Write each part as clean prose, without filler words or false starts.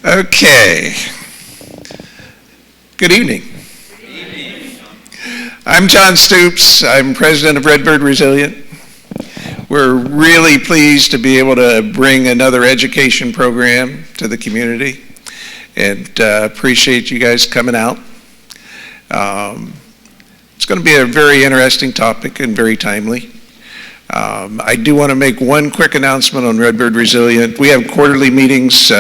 Okay. Good evening. I'm John Stoops. I'm president of Redbird Resilient. We're really pleased to be able to bring another education program to the community, and appreciate you guys coming out. It's going to be a very interesting topic and very timely. I do want to make one quick announcement on Redbird Resilient. We have quarterly meetings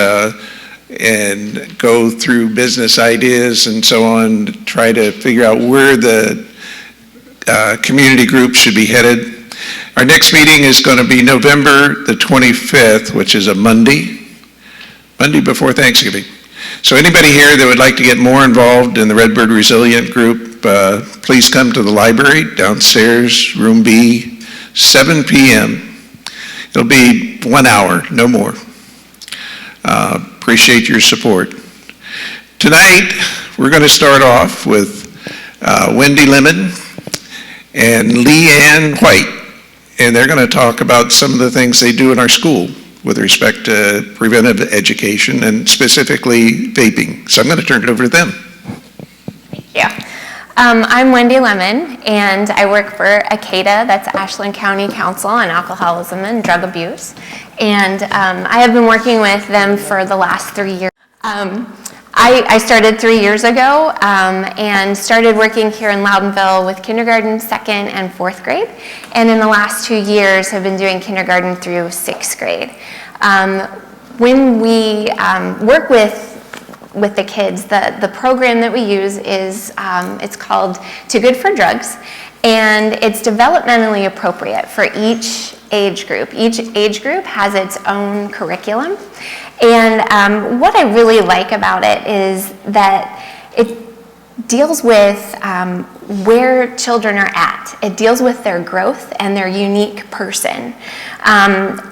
and go through business ideas and so on to try to figure out where the community group should be headed. Our next meeting is going to be November the 25th, which is a Monday before Thanksgiving. So anybody here that would like to get more involved in the Redbird Resilient group, please come to the library downstairs, room B, 7 p.m. It'll be 1 hour, no more. Appreciate your support. Tonight, we're going to start off with Wendy Lemon and Leanne White, and they're going to talk about some of the things they do in our school with respect to preventive education and specifically vaping. So I'm going to turn it over to them. Thank you. I'm Wendy Lemon, and I work for ACADA, that's Ashland County Council on Alcoholism and Drug Abuse. And I have been working with them for the last 3 years. I started 3 years ago and started working here in Loudonville with kindergarten, second, and fourth grade. And in the last 2 years have been doing kindergarten through sixth grade. When we work with the kids, the program that we use is, it's called Too Good for Drugs, and it's developmentally appropriate for each age group. Each age group has its own curriculum, and what I really like about it is that it deals with where children are at. It deals with their growth and their unique person.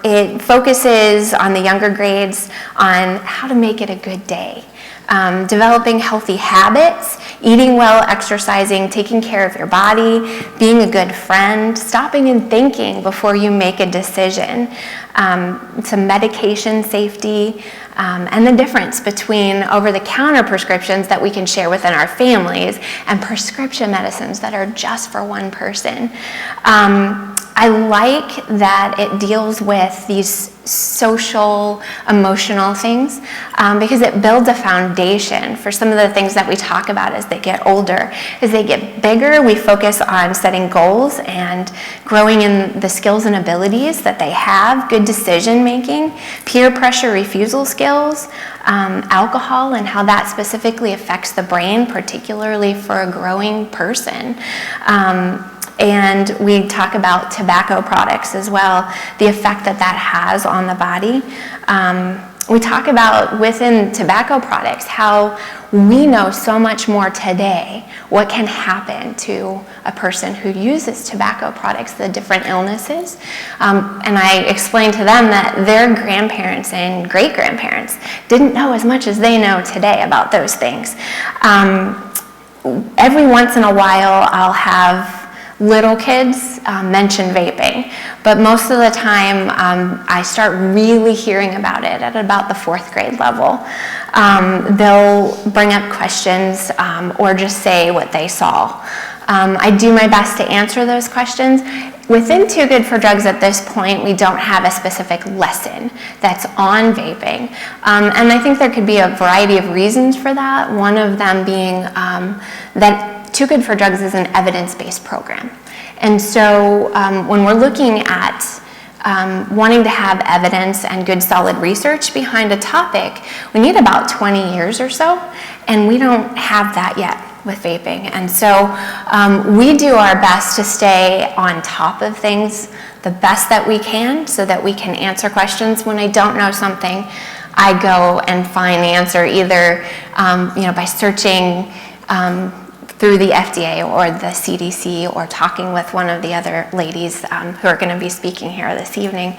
It focuses on the younger grades on how to make it a good day. Developing healthy habits, eating well, exercising, taking care of your body, being a good friend, stopping and thinking before you make a decision, some medication safety, and the difference between over-the-counter prescriptions that we can share within our families and prescription medicines that are just for one person. I like that it deals with these social, emotional things because it builds a foundation for some of the things that we talk about as they get older. As they get bigger, we focus on setting goals and growing in the skills and abilities that they have, good decision making, peer pressure refusal skills, alcohol and how that specifically affects the brain, particularly for a growing person. And we talk about tobacco products as well, the effect that that has on the body. We talk about within tobacco products how we know so much more today what can happen to a person who uses tobacco products, the different illnesses. And I explained to them that their grandparents and great-grandparents didn't know as much as they know today about those things. Every once in a while I'll have little kids mention vaping, but most of the time I start really hearing about it at about the fourth grade level. They'll bring up questions or just say what they saw. I do my best to answer those questions. Within Too Good for Drugs at this point, we don't have a specific lesson that's on vaping. And I think there could be a variety of reasons for that. One of them being that Too Good for Drugs is an evidence-based program. And so when we're looking at wanting to have evidence and good solid research behind a topic, we need about 20 years or so, and we don't have that yet with vaping. And so we do our best to stay on top of things the best that we can so that we can answer questions. When I don't know something, I go and find the answer either by searching through the FDA or the CDC or talking with one of the other ladies who are going to be speaking here this evening.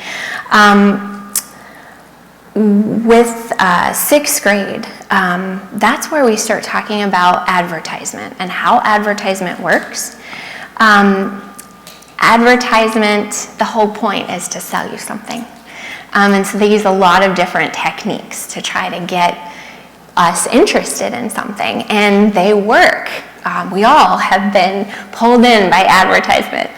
With sixth grade, that's where we start talking about advertisement and how advertisement works. Advertisement, the whole point is to sell you something. And so they use a lot of different techniques to try to get us interested in something, and they work. We all have been pulled in by advertisement.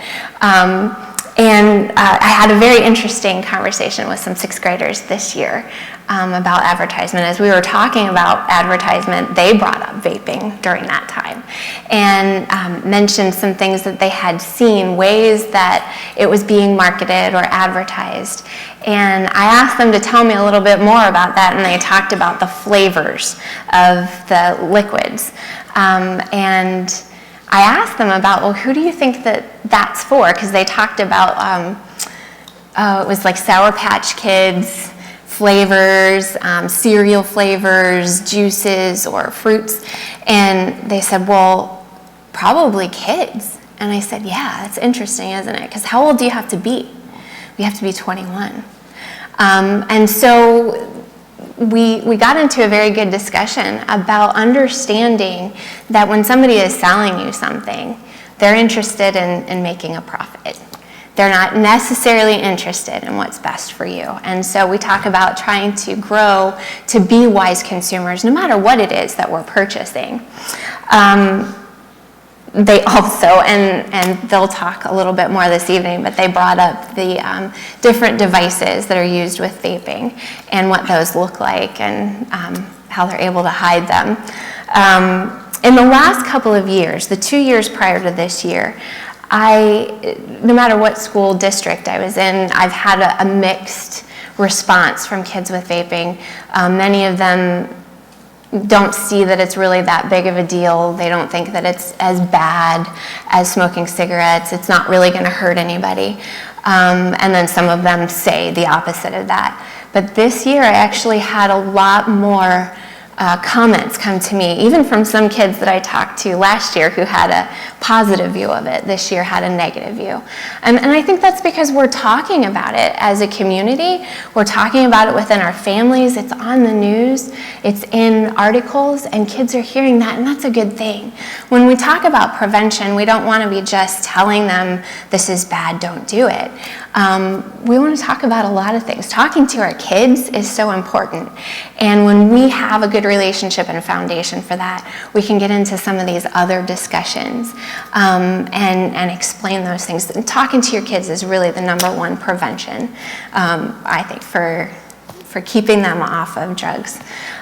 And I had a very interesting conversation with some sixth graders this year about advertisement. As we were talking about advertisement, they brought up vaping during that time and mentioned some things that they had seen, ways that it was being marketed or advertised. And I asked them to tell me a little bit more about that, and they talked about the flavors of the liquids. And I asked them about, well, who do you think that's for? Because they talked about, it was like Sour Patch Kids flavors, cereal flavors, juices, or fruits. And they said, well, probably kids. And I said, yeah, that's interesting, isn't it? Because how old do you have to be? You have to be 21. And so we got into a very good discussion about understanding that when somebody is selling you something, they're interested in making a profit. They're not necessarily interested in what's best for you. And so we talk about trying to grow to be wise consumers, no matter what it is that we're purchasing. They also, and they'll talk a little bit more this evening, but they brought up the different devices that are used with vaping and what those look like and how they're able to hide them. In the last couple of years, the 2 years prior to this year, no matter what school district I was in, I've had a mixed response from kids with vaping. Many of them don't see that it's really that big of a deal. They don't think that it's as bad as smoking cigarettes. It's not really going to hurt anybody. And then some of them say the opposite of that. But this year I actually had a lot more comments come to me, even from some kids that I talked to last year who had a positive view of it, this year had a negative view. And I think that's because we're talking about it as a community, we're talking about it within our families, it's on the news, it's in articles, and kids are hearing that, and that's a good thing. When we talk about prevention, we don't want to be just telling them this is bad, don't do it. We want to talk about a lot of things. Talking to our kids is so important. And when we have a good relationship and a foundation for that, we can get into some of these other discussions and explain those things. And talking to your kids is really the number one prevention, I think, for keeping them off of drugs.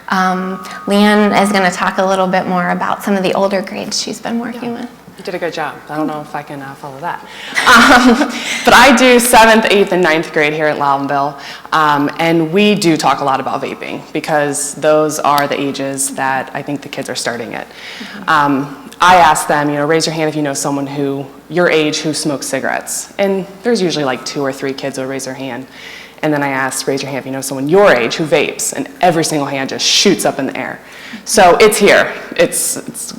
Leanne is going to talk a little bit more about some of the older grades she's been working with. You did a good job. I don't know if I can follow that. But I do 7th, 8th, and 9th grade here at Loudonville, and we do talk a lot about vaping because those are the ages that I think the kids are starting at. I ask them, raise your hand if you know someone your age who smokes cigarettes. And there's usually like 2 or 3 kids who raise their hand. And then I ask, raise your hand if you know someone your age who vapes, and every single hand just shoots up in the air. So it's here. It's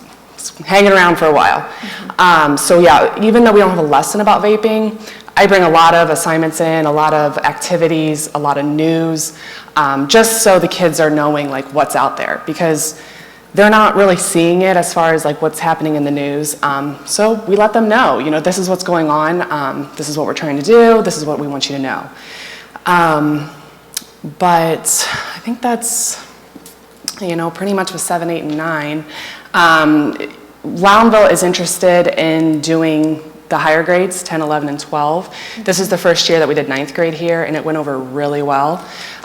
hanging around for a while. So yeah, even though we don't have a lesson about vaping, I bring a lot of assignments in, a lot of activities, a lot of news, just so the kids are knowing like what's out there, because they're not really seeing it as far as like what's happening in the news. So we let them know, this is what's going on, this is what we're trying to do, this is what we want you to know. But I think that's, pretty much with 7, 8, and 9. Loudonville is interested in doing the higher grades, 10, 11, and 12. This is the first year that we did 9th grade here, and it went over really well.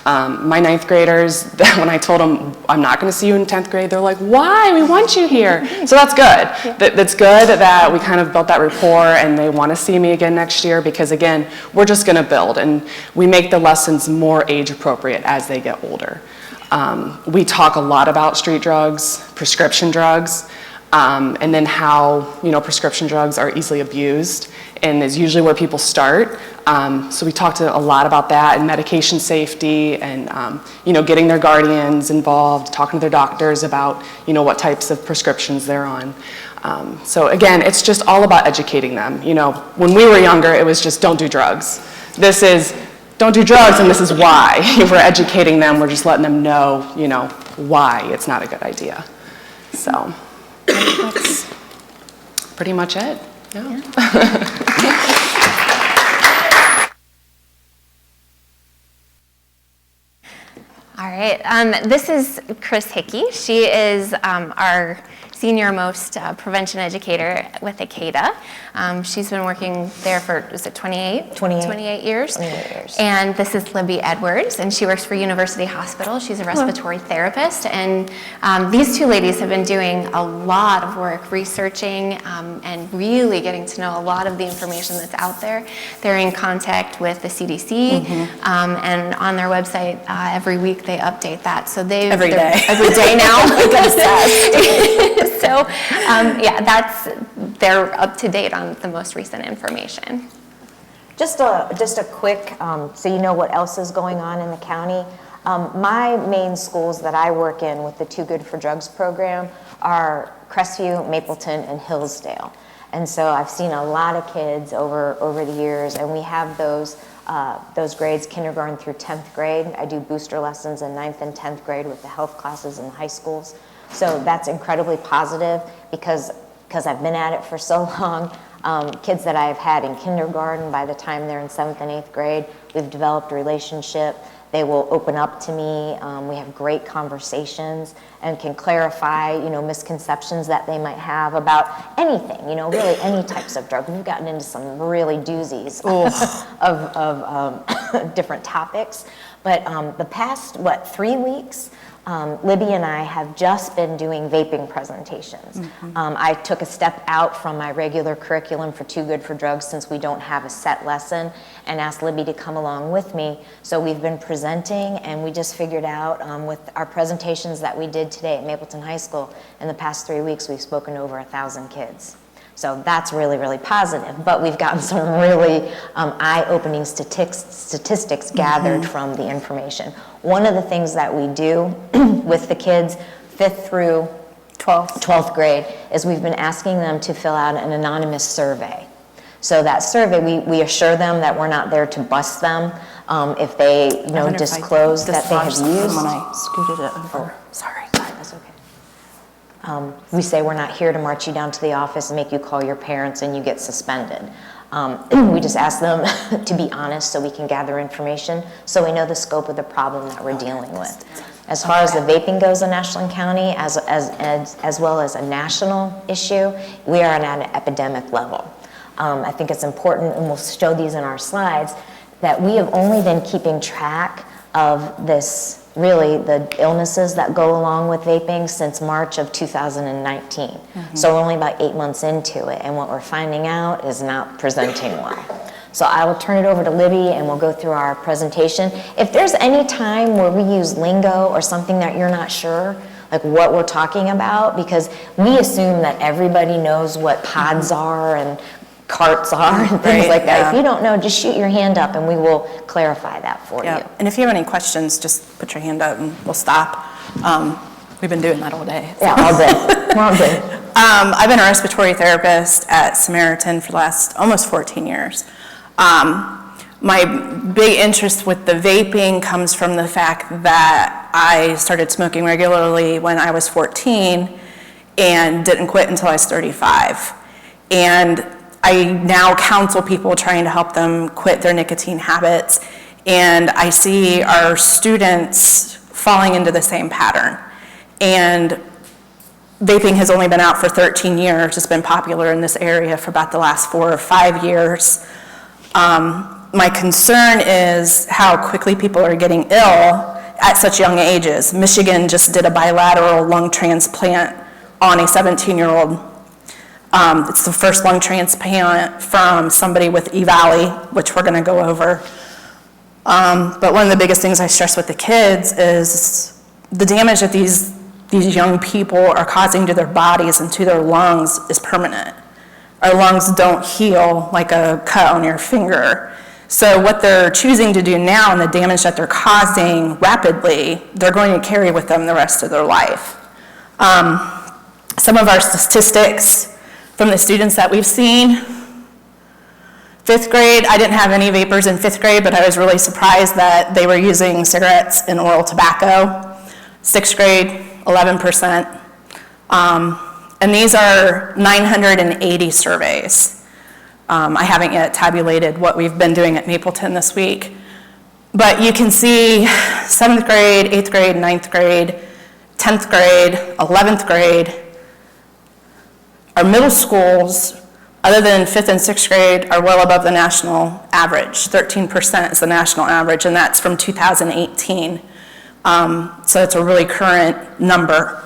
My 9th graders, when I told them I'm not going to see you in 10th grade, they're like, why? We want you here. So that's good. That's good that we kind of built that rapport, and they want to see me again next year because, again, we're just going to build, and we make the lessons more age appropriate as they get older. We talk a lot about street drugs, prescription drugs, and then how, prescription drugs are easily abused and is usually where people start. So we talked a lot about that and medication safety and, getting their guardians involved, talking to their doctors about, what types of prescriptions they're on. So again, it's just all about educating them. When we were younger, it was just don't do drugs. This is don't do drugs and this is why. We're educating them, we're just letting them know, why it's not a good idea. So that's pretty much it. Yeah. All right. This is Chris Hickey. She is our senior most prevention educator with ACADA. She's been working there for, is it 28? 28 years. 28 years. And this is Libby Edwards, and she works for University Hospital. She's a respiratory therapist, and these two ladies have been doing a lot of work researching and really getting to know a lot of the information that's out there. They're in contact with the CDC, and on their website every week they update that. So Every day now. So yeah, they're up to date on the most recent information. Just a quick, so you know what else is going on in the county. My main schools that I work in with the Too Good for Drugs program are Crestview, Mapleton, and Hillsdale. And so I've seen a lot of kids over the years, and we have those grades, kindergarten through 10th grade. I do booster lessons in 9th and 10th grade with the health classes in the high schools. So that's incredibly positive because I've been at it for so long. Kids that I've had in kindergarten, by the time they're in 7th and 8th grade, we've developed a relationship. They will open up to me. We have great conversations and can clarify, misconceptions that they might have about anything, really any types of drug. We've gotten into some really doozies of different topics. But the past, 3 weeks, Libby and I have just been doing vaping presentations. I took a step out from my regular curriculum for Too Good for Drugs since we don't have a set lesson, and asked Libby to come along with me. So we've been presenting, and we just figured out with our presentations that we did today at Mapleton High School, in the past 3 weeks we've spoken to over 1,000 kids. So that's really, really positive. But we've gotten some really eye-opening statistics gathered from the information. One of the things that we do with the kids 5th through 12th grade is we've been asking them to fill out an anonymous survey. So that survey, we assure them that we're not there to bust them if they disclose that they have used. When I scooted it over. Sorry, that's okay. We say we're not here to march you down to the office and make you call your parents and you get suspended. We just ask them to be honest so we can gather information so we know the scope of the problem that we're dealing with. As far as the vaping goes in Ashland County, as well as a national issue, we are at an epidemic level. I think it's important, and we'll show these in our slides, that we have only been keeping track of this, really the illnesses that go along with vaping since March of 2019. So we're only about 8 months into it, and what we're finding out is not presenting well. So I will turn it over to Libby and we'll go through our presentation. If there's any time where we use lingo or something that you're not sure, like what we're talking about, because we assume that everybody knows what pods are and carts are and things like that. Yeah. If you don't know, just shoot your hand up and we will clarify that for you. And if you have any questions, just put your hand up and we'll stop. We've been doing that all day. Yeah, all good. We're all good. I've been a respiratory therapist at Samaritan for the last almost 14 years. My big interest with the vaping comes from the fact that I started smoking regularly when I was 14 and didn't quit until I was 35. And I now counsel people trying to help them quit their nicotine habits, and I see our students falling into the same pattern. And vaping has only been out for 13 years. It's been popular in this area for about the last 4 or 5 years. My concern is how quickly people are getting ill at such young ages. Michigan just did a bilateral lung transplant on a 17-year-old. It's the first lung transplant from somebody with E-Valley, which we're going to go over. But one of the biggest things I stress with the kids is the damage that these young people are causing to their bodies and to their lungs is permanent. Our lungs don't heal like a cut on your finger. So what they're choosing to do now and the damage that they're causing rapidly, they're going to carry with them the rest of their life. Some of our statistics from the students that we've seen. 5th grade, I didn't have any vapors in 5th grade, but I was really surprised that they were using cigarettes and oral tobacco. 6th grade, 11%. And these are 980 surveys. I haven't yet tabulated what we've been doing at Mapleton this week. But you can see 7th grade, 8th grade, 9th grade, 10th grade, 11th grade. Our middle schools, other than 5th and 6th grade, are well above the national average. 13% is the national average, and that's from 2018. So it's a really current number.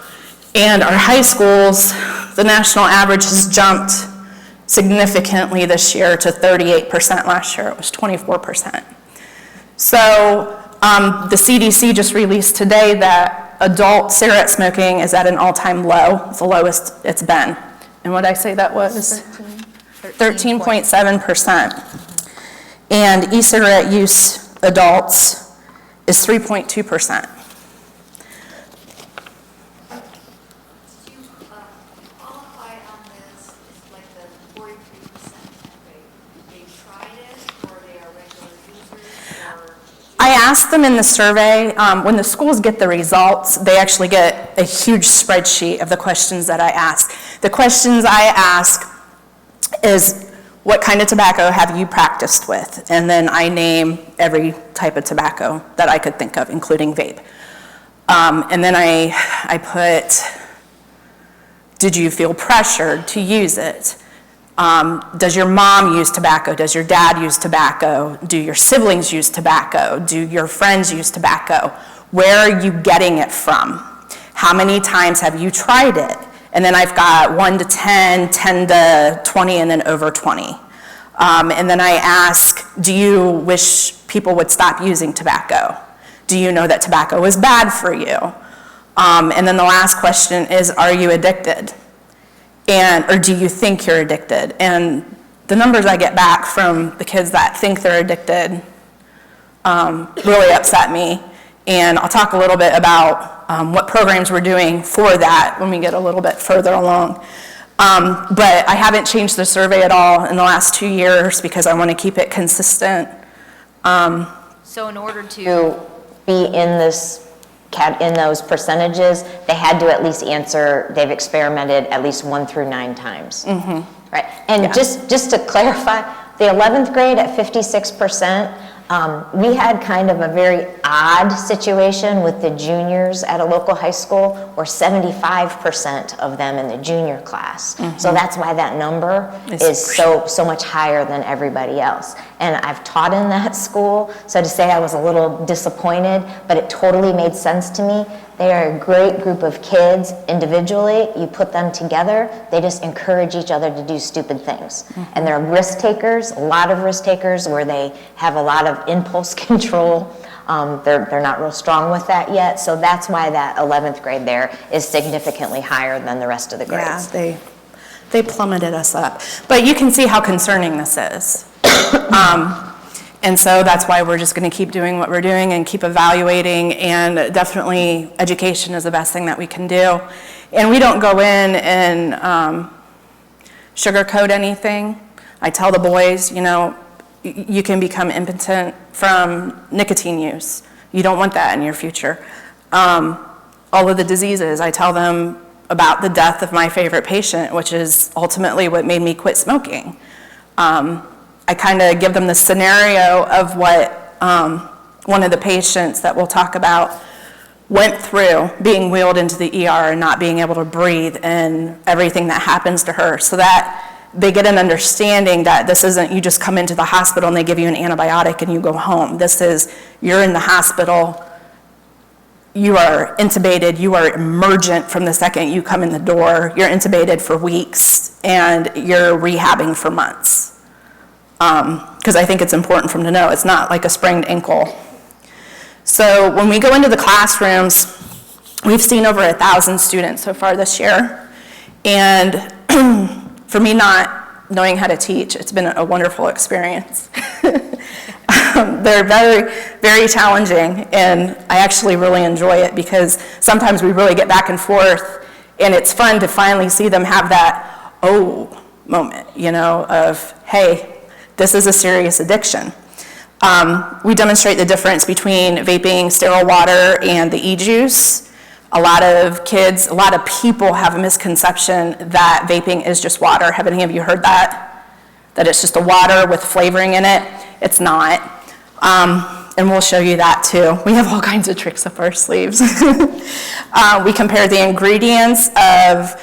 And our high schools, the national average has jumped significantly this year to 38%. Last year it was 24%. So the CDC just released today that adult cigarette smoking is at an all-time low. It's the lowest it's been. And what did I say that was? 13.7%. And e-cigarette use adults is 3.2%. Qualify on this, it's like the 43%. They tried it, or they are regular users, or? I asked them in the survey, when the schools get the results, they actually get a huge spreadsheet of the questions that I ask. The questions I ask is, what kind of tobacco have you practiced with? And then I name every type of tobacco that I could think of, including vape. And then I put, did you feel pressured to use it? Does your mom use tobacco? Does your dad use tobacco? Do your siblings use tobacco? Do your friends use tobacco? Where are you getting it from? How many times have you tried it? And then I've got 1 to 10, 10 to 20, and then over 20. And then I ask, do you wish people would stop using tobacco? Do you know that tobacco is bad for you? And then the last question is, are you addicted? Or do you think you're addicted? And the numbers I get back from the kids that think they're addicted really upset me. And I'll talk a little bit about what programs we're doing for that when we get a little bit further along. But I haven't changed the survey at all in the last 2 years because I want to keep it consistent. So in order to be in those percentages, they had to at least answer, they've experimented at least 1 through 9 times. Mm-hmm. Right. And Yeah. just to clarify, the 11th grade at 56%, we had kind of a very odd situation with the juniors at a local high school, where 75% of them in the junior class. Mm-hmm. So that's why that number is so much higher than everybody else. And I've taught in that school, so to say I was a little disappointed, but it totally made sense to me. They are a great group of kids individually. You put them together, they just encourage each other to do stupid things. Mm-hmm. And they're risk takers, a lot of risk takers, where they have a lot of impulse control. They're not real strong with that yet, so that's why that 11th grade there is significantly higher than the rest of the grades. Yeah, they plummeted us up. But you can see how concerning this is. And so that's why we're just going to keep doing what we're doing and keep evaluating, and definitely education is the best thing that we can do. And we don't go in and sugarcoat anything. I tell the boys, you know, you can become impotent from nicotine use. You don't want that in your future. All of the diseases, I tell them about the death of my favorite patient, which is ultimately what made me quit smoking. I kind of give them the scenario of what one of the patients that we'll talk about went through, being wheeled into the ER and not being able to breathe, and everything that happens to her, so that they get an understanding that this isn't you just come into the hospital and they give you an antibiotic and you go home. This is, you're in the hospital, you are intubated, you are emergent from the second you come in the door, you're intubated for weeks, and you're rehabbing for months. Because I think it's important for them to know it's not like a sprained ankle. So when we go into the classrooms, we've seen over 1,000 students so far this year. And for me not knowing how to teach, it's been a wonderful experience. They're very, very challenging, and I actually really enjoy it because sometimes we really get back and forth, and it's fun to finally see them have that, oh, moment, you know, of, hey, this is a serious addiction. We demonstrate the difference between vaping sterile water and the e-juice. A lot of kids, a lot of people have a misconception that vaping is just water. Have any of you heard that? That it's just a water with flavoring in it? It's not. And we'll show you that too. We have all kinds of tricks up our sleeves. We compare the ingredients of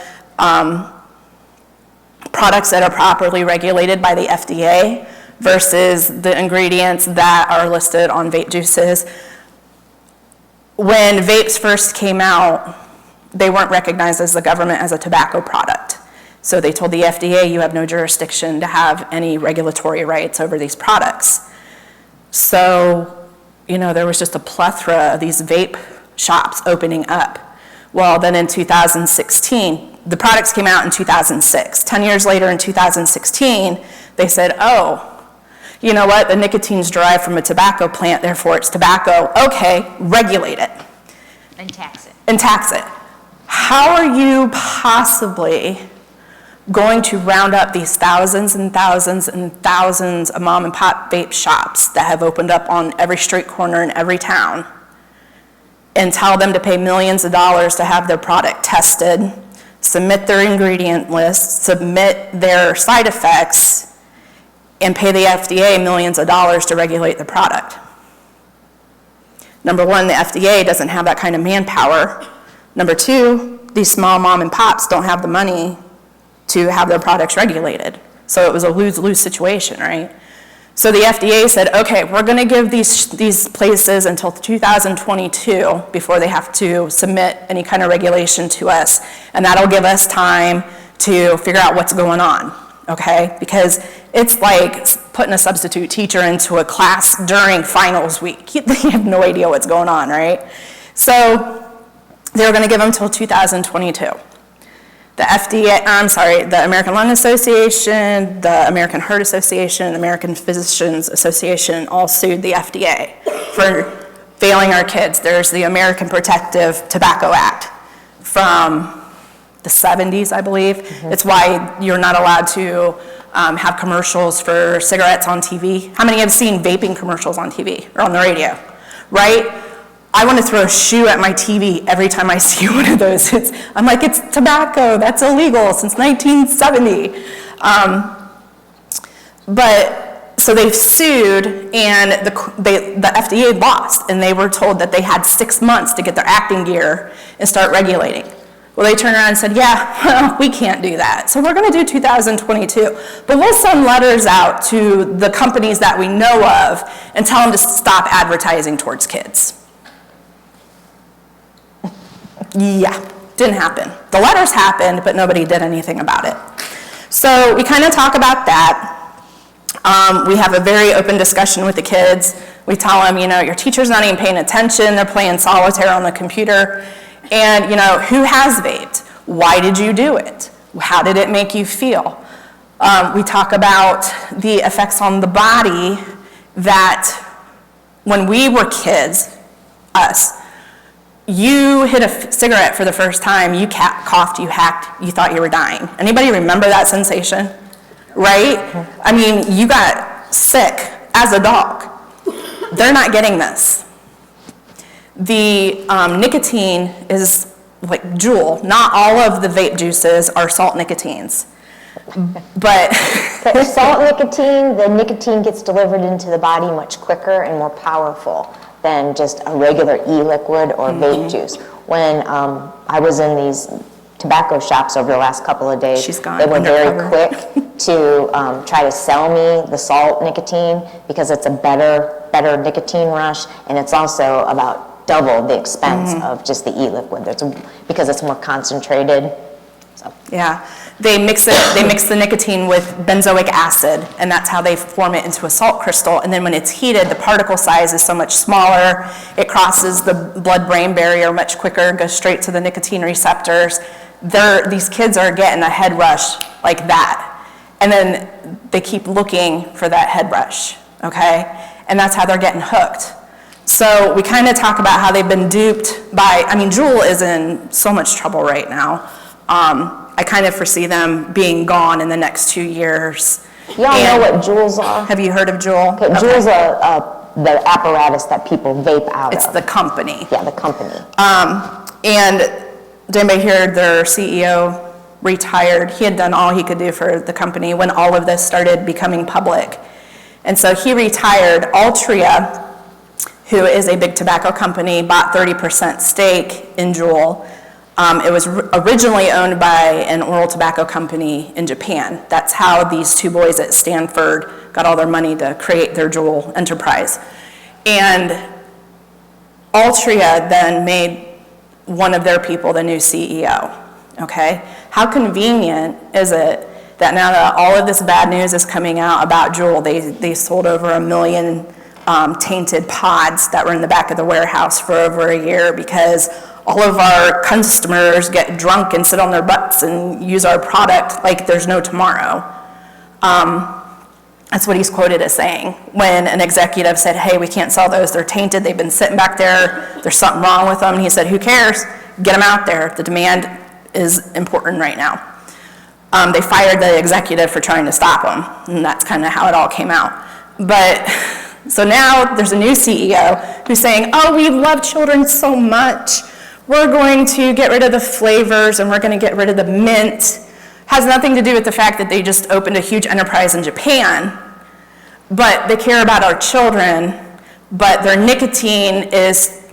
products that are properly regulated by the FDA versus the ingredients that are listed on vape juices. When vapes first came out, they weren't recognized as the government as a tobacco product. So they told the FDA, you have no jurisdiction to have any regulatory rights over these products. So, you know, there was just a plethora of these vape shops opening up. Well, then in 2016, the products came out in 2006. 10 years later in 2016, they said, oh, you know what, the nicotine's derived from a tobacco plant, therefore it's tobacco. Okay, regulate it. And tax it. And tax it. How are you possibly going to round up these thousands and thousands and thousands of mom and pop vape shops that have opened up on every street corner in every town and tell them to pay millions of dollars to have their product tested, submit their ingredient list, submit their side effects, and pay the FDA millions of dollars to regulate the product? Number one, the FDA doesn't have that kind of manpower. Number two, these small mom and pops don't have the money to have their products regulated. So it was a lose-lose situation, right? So the FDA said, okay, we're gonna give these places until 2022 before they have to submit any kind of regulation to us, and that'll give us time to figure out what's going on, okay? Because it's like putting a substitute teacher into a class during finals week. They have no idea what's going on, right? So they were gonna give them until 2022. The the American Lung Association, the American Heart Association, the American Physicians Association all sued the FDA for failing our kids. There's the American Protective Tobacco Act from the 70s, I believe. It's why you're not allowed to have commercials for cigarettes on TV. How many have seen vaping commercials on TV or on the radio, right? I want to throw a shoe at my TV every time I see one of those. I'm like, it's tobacco, that's illegal since 1970. So they've sued, and the FDA lost, and they were told that they had 6 months to get their acting gear and start regulating. Well, they turned around and said, yeah, we can't do that. So we're going to do 2022. But we'll send letters out to the companies that we know of and tell them to stop advertising towards kids. Yeah, didn't happen. The letters happened, but nobody did anything about it. So we kind of talk about that. We have a very open discussion with the kids. We tell them, you know, your teacher's not even paying attention. They're playing solitaire on the computer. And, you know, who has vaped? Why did you do it? How did it make you feel? We talk about the effects on the body that when we were kids, us, you hit a cigarette for the first time, you coughed, you hacked, you thought you were dying. Anybody remember that sensation? Right? I mean, you got sick as a dog. They're not getting this. The nicotine is like Juul. Not all of the vape juices are salt nicotines. But The salt nicotine, the nicotine gets delivered into the body much quicker and more powerful than just a regular e-liquid or vape juice. When I was in these tobacco shops over the last couple of days, they were very quick to try to sell me the salt nicotine because it's a better nicotine rush, and it's also about double the expense of just the e-liquid. Because it's more concentrated. So. Yeah, they mix the nicotine with benzoic acid, and that's how they form it into a salt crystal. And then when it's heated, the particle size is so much smaller. It crosses the blood-brain barrier much quicker, goes straight to the nicotine receptors. These kids are getting a head rush like that, and then they keep looking for that head rush. Okay, and that's how they're getting hooked. So we kind of talk about how they've been duped by. I mean, Juul is in so much trouble right now. I kind of foresee them being gone in the next 2 years. Y'all know what Juuls are? Have you heard of Juul? Okay, Juul's the apparatus that people vape out It's of. the company. Yeah, the company. And did anybody hear their CEO retired? He had done all he could do for the company when all of this started becoming public. And so he retired. Altria who is a big tobacco company, bought 30% stake in Juul. It was originally owned by an oral tobacco company in Japan. That's how these two boys at Stanford got all their money to create their Juul enterprise. And Altria then made one of their people the new CEO, okay? How convenient is it that now that all of this bad news is coming out about Juul, they sold over 1 million tainted pods that were in the back of the warehouse for over a year because all of our customers get drunk and sit on their butts and use our product like there's no tomorrow. That's what he's quoted as saying when an executive said, hey, we can't sell those, they're tainted, they've been sitting back there, there's something wrong with them. And he said, who cares? Get them out there. The demand is important right now. They fired the executive for trying to stop them, and that's kind of how it all came out. But so now there's a new CEO who's saying, oh, we love children so much. We're going to get rid of the flavors and we're going to get rid of the mint. Has nothing to do with the fact that they just opened a huge enterprise in Japan, but they care about our children, but their nicotine is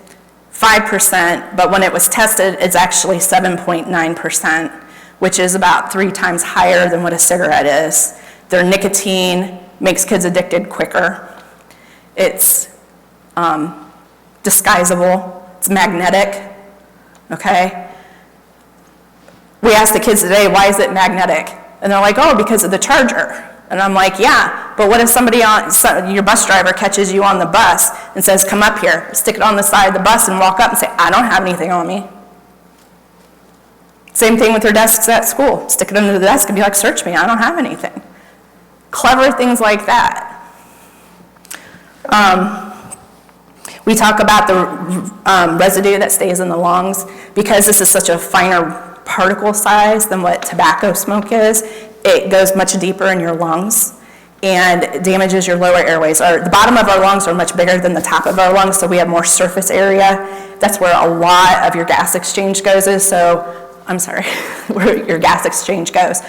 5%, but when it was tested, it's actually 7.9%, which is about 3 times higher than what a cigarette is. Their nicotine makes kids addicted quicker. It's disguisable, it's magnetic, okay? We asked the kids today, why is it magnetic? And they're like, oh, because of the charger. And I'm like, yeah, but what if your bus driver catches you on the bus and says, come up here, stick it on the side of the bus and walk up and say, I don't have anything on me. Same thing with their desks at school. Stick it under the desk and be like, search me, I don't have anything. Clever things like that. We talk about the residue that stays in the lungs. Because this is such a finer particle size than what tobacco smoke is, it goes much deeper in your lungs and damages your lower airways. The bottom of our lungs are much bigger than the top of our lungs, so we have more surface area. That's where a lot of your gas exchange goes where your gas exchange goes.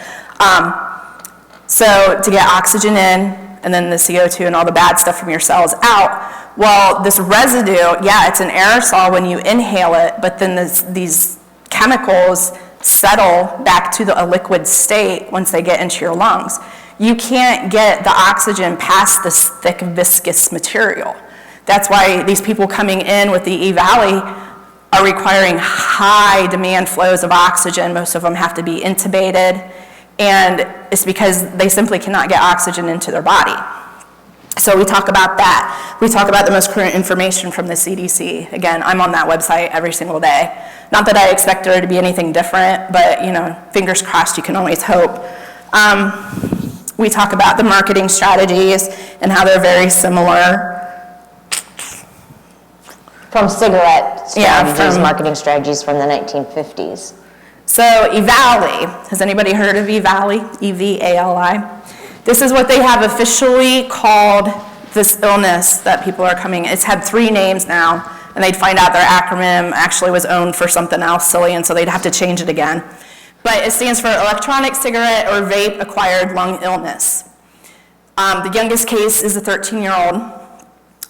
So to get oxygen in, and then the CO2 and all the bad stuff from your cells out, well, this residue, yeah, it's an aerosol when you inhale it, but then these chemicals settle back to a liquid state once they get into your lungs. You can't get the oxygen past this thick, viscous material. That's why these people coming in with the E-Valley are requiring high demand flows of oxygen. Most of them have to be intubated, and it's because they simply cannot get oxygen into their body. So we talk about that. We talk about the most current information from the CDC. Again, I'm on that website every single day. Not that I expect there to be anything different, but fingers crossed, you can always hope. We talk about the marketing strategies and how they're very similar. From cigarette strategies, marketing strategies from the 1950s. So E-Valley, has anybody heard of E-Valley? E-V-A-L-I? This is what they have officially called this illness that people are coming. It's had 3 names now, and they'd find out their acronym actually was owned for something else silly, and so they'd have to change it again. But it stands for electronic cigarette or vape acquired lung illness. The youngest case is a 13-year-old.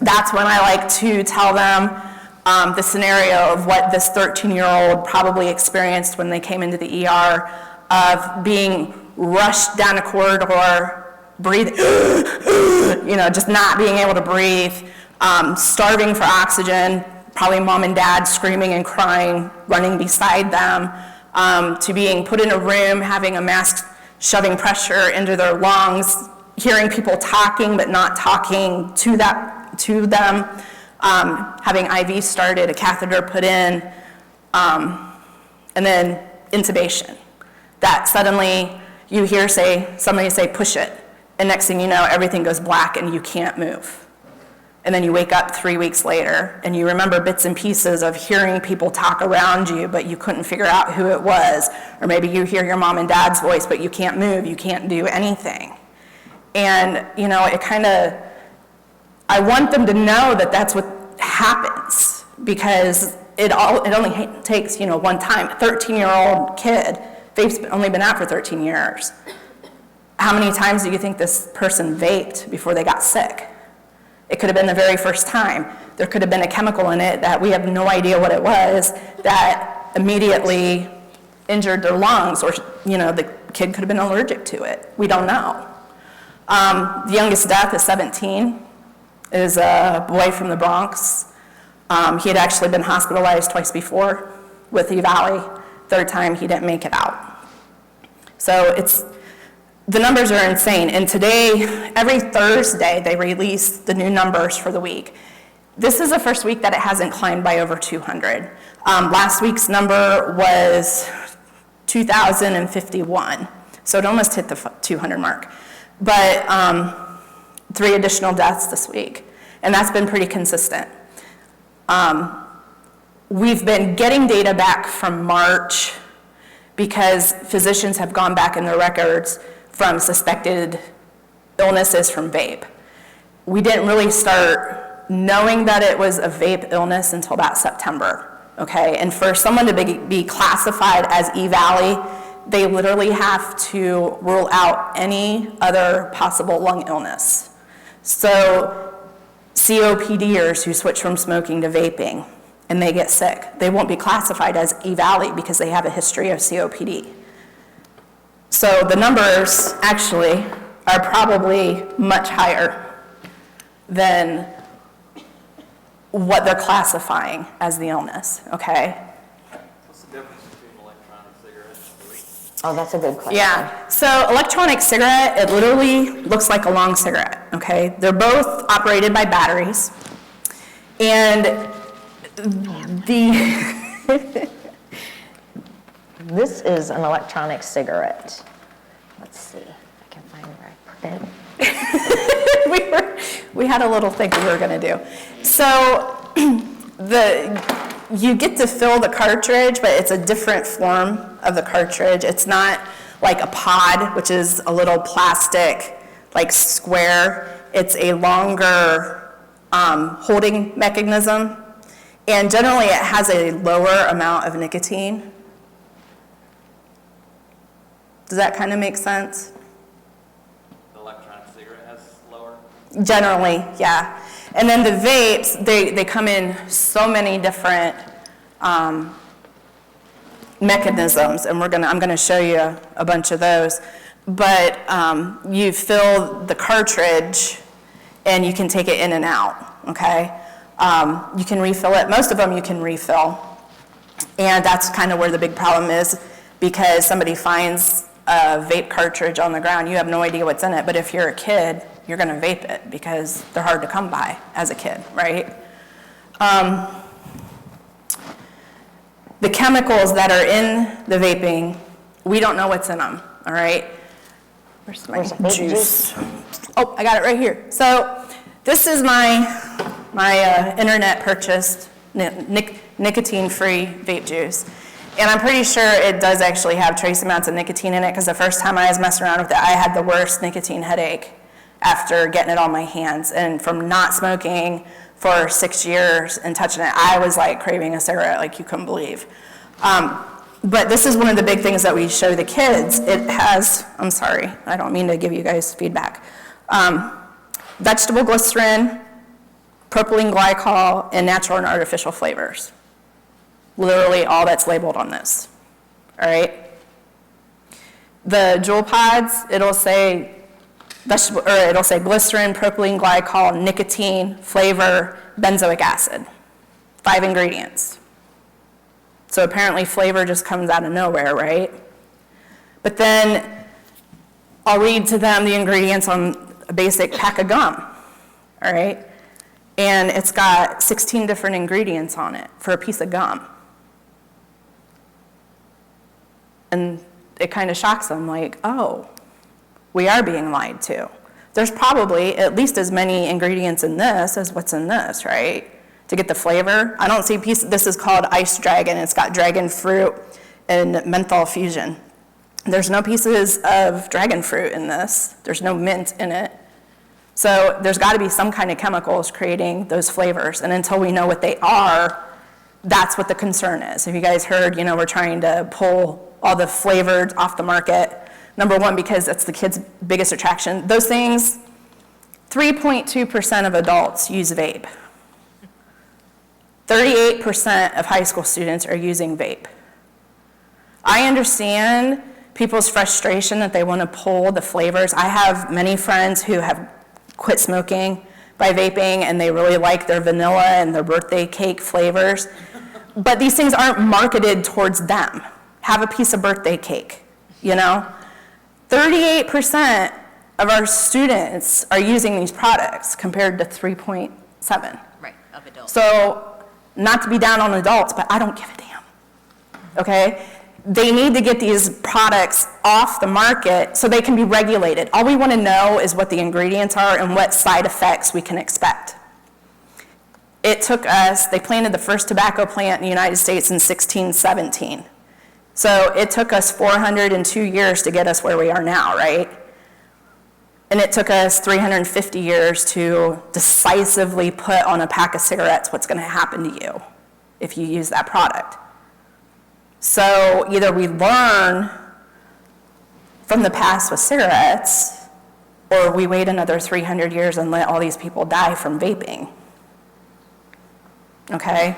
That's when I like to tell them the scenario of what this 13-year-old probably experienced when they came into the ER of being rushed down a corridor, breathing, just not being able to breathe, starving for oxygen, probably mom and dad screaming and crying, running beside them, to being put in a room, having a mask shoving pressure into their lungs, hearing people talking but not talking to them, having IV started, a catheter put in, and then intubation. That suddenly you hear somebody say, push it, and next thing you know, everything goes black and you can't move. And then you wake up 3 weeks later and you remember bits and pieces of hearing people talk around you, but you couldn't figure out who it was. Or maybe you hear your mom and dad's voice, but you can't move, you can't do anything. And, I want them to know that that's what happens, because it only takes, one time. A 13-year-old kid, they've only been out for 13 years. How many times do you think this person vaped before they got sick? It could have been the very first time. There could have been a chemical in it that we have no idea what it was that immediately injured their lungs, or the kid could have been allergic to it. We don't know. The youngest death is 17, is a boy from the Bronx. He had actually been hospitalized twice before with EVALI. Third time, he didn't make it out. So the numbers are insane. And today, every Thursday, they release the new numbers for the week. This is the first week that it hasn't climbed by over 200. Last week's number was 2,051. So it almost hit the 200 mark. But 3 additional deaths this week. And that's been pretty consistent. We've been getting data back from March because physicians have gone back in their records from suspected illnesses from vape. We didn't really start knowing that it was a vape illness until about September, okay? And for someone to be classified as EVALI, they literally have to rule out any other possible lung illness. So COPDers who switch from smoking to vaping and they get sick, they won't be classified as EVALI because they have a history of COPD. So the numbers actually are probably much higher than what they're classifying as the illness, okay? What's the difference between electronic cigarettes and vape? Oh, that's a good question. Yeah, so electronic cigarette, it literally looks like a long cigarette, okay? They're both operated by batteries. And This is an electronic cigarette. Let's see, I can find where I put it. we had a little thing we were gonna do. So you get to fill the cartridge, but it's a different form of the cartridge. It's not like a pod, which is a little plastic, like square. It's a longer holding mechanism. And generally it has a lower amount of nicotine. Does that kind of make sense? The electronic cigarette has lower? Generally, yeah. And then the vapes, they come in so many different mechanisms, and I'm gonna show you a bunch of those. But you fill the cartridge and you can take it in and out, okay? You can refill it. Most of them you can refill. And that's kind of where the big problem is, because somebody finds a vape cartridge on the ground, you have no idea what's in it. But if you're a kid, you're gonna vape it because they're hard to come by as a kid, right? The chemicals that are in the vaping, we don't know what's in them, all right? Where's my vape juice? Oh, I got it right here. So this is my internet purchased nicotine-free vape juice. And I'm pretty sure it does actually have trace amounts of nicotine in it, because the first time I was messing around with it, I had the worst nicotine headache after getting it on my hands. And from not smoking for 6 years and touching it, I was like craving a cigarette like you couldn't believe. But this is one of the big things that we show the kids. It has, I'm sorry, I don't mean to give you guys feedback. Vegetable glycerin, propylene glycol, and natural and artificial flavors. Literally all that's labeled on this, all right? The Juul pods, it'll say glycerin, propylene glycol, nicotine, flavor, benzoic acid. 5 ingredients. So apparently flavor just comes out of nowhere, right? But then I'll read to them the ingredients on a basic pack of gum, all right? And it's got 16 different ingredients on it for a piece of gum. And it kind of shocks them, like, oh, we are being lied to. There's probably at least as many ingredients in this as what's in this, right? To get the flavor. I don't see this is called Ice Dragon. It's got dragon fruit and menthol fusion. There's no pieces of dragon fruit in this. There's no mint in it. So there's got to be some kind of chemicals creating those flavors. And until we know what they are, that's what the concern is. If you guys heard, we're trying to pull all the flavors off the market. Number one, because that's the kids' biggest attraction. Those things, 3.2% of adults use vape. 38% of high school students are using vape. I understand people's frustration that they want to pull the flavors. I have many friends who have quit smoking by vaping, and they really like their vanilla and their birthday cake flavors. But these things aren't marketed towards them. Have a piece of birthday cake, you know? 38% of our students are using these products compared to 3.7. Right, of adults. So, not to be down on adults, but I don't give a damn, okay? They need to get these products off the market so they can be regulated. All we want to know is what the ingredients are and what side effects we can expect. It took us, they planted the first tobacco plant in the United States in 1617. So it took us 402 years to get us where we are now, right? And it took us 350 years to decisively put on a pack of cigarettes what's going to happen to you if you use that product. So either we learn from the past with cigarettes, or we wait another 300 years and let all these people die from vaping. Okay?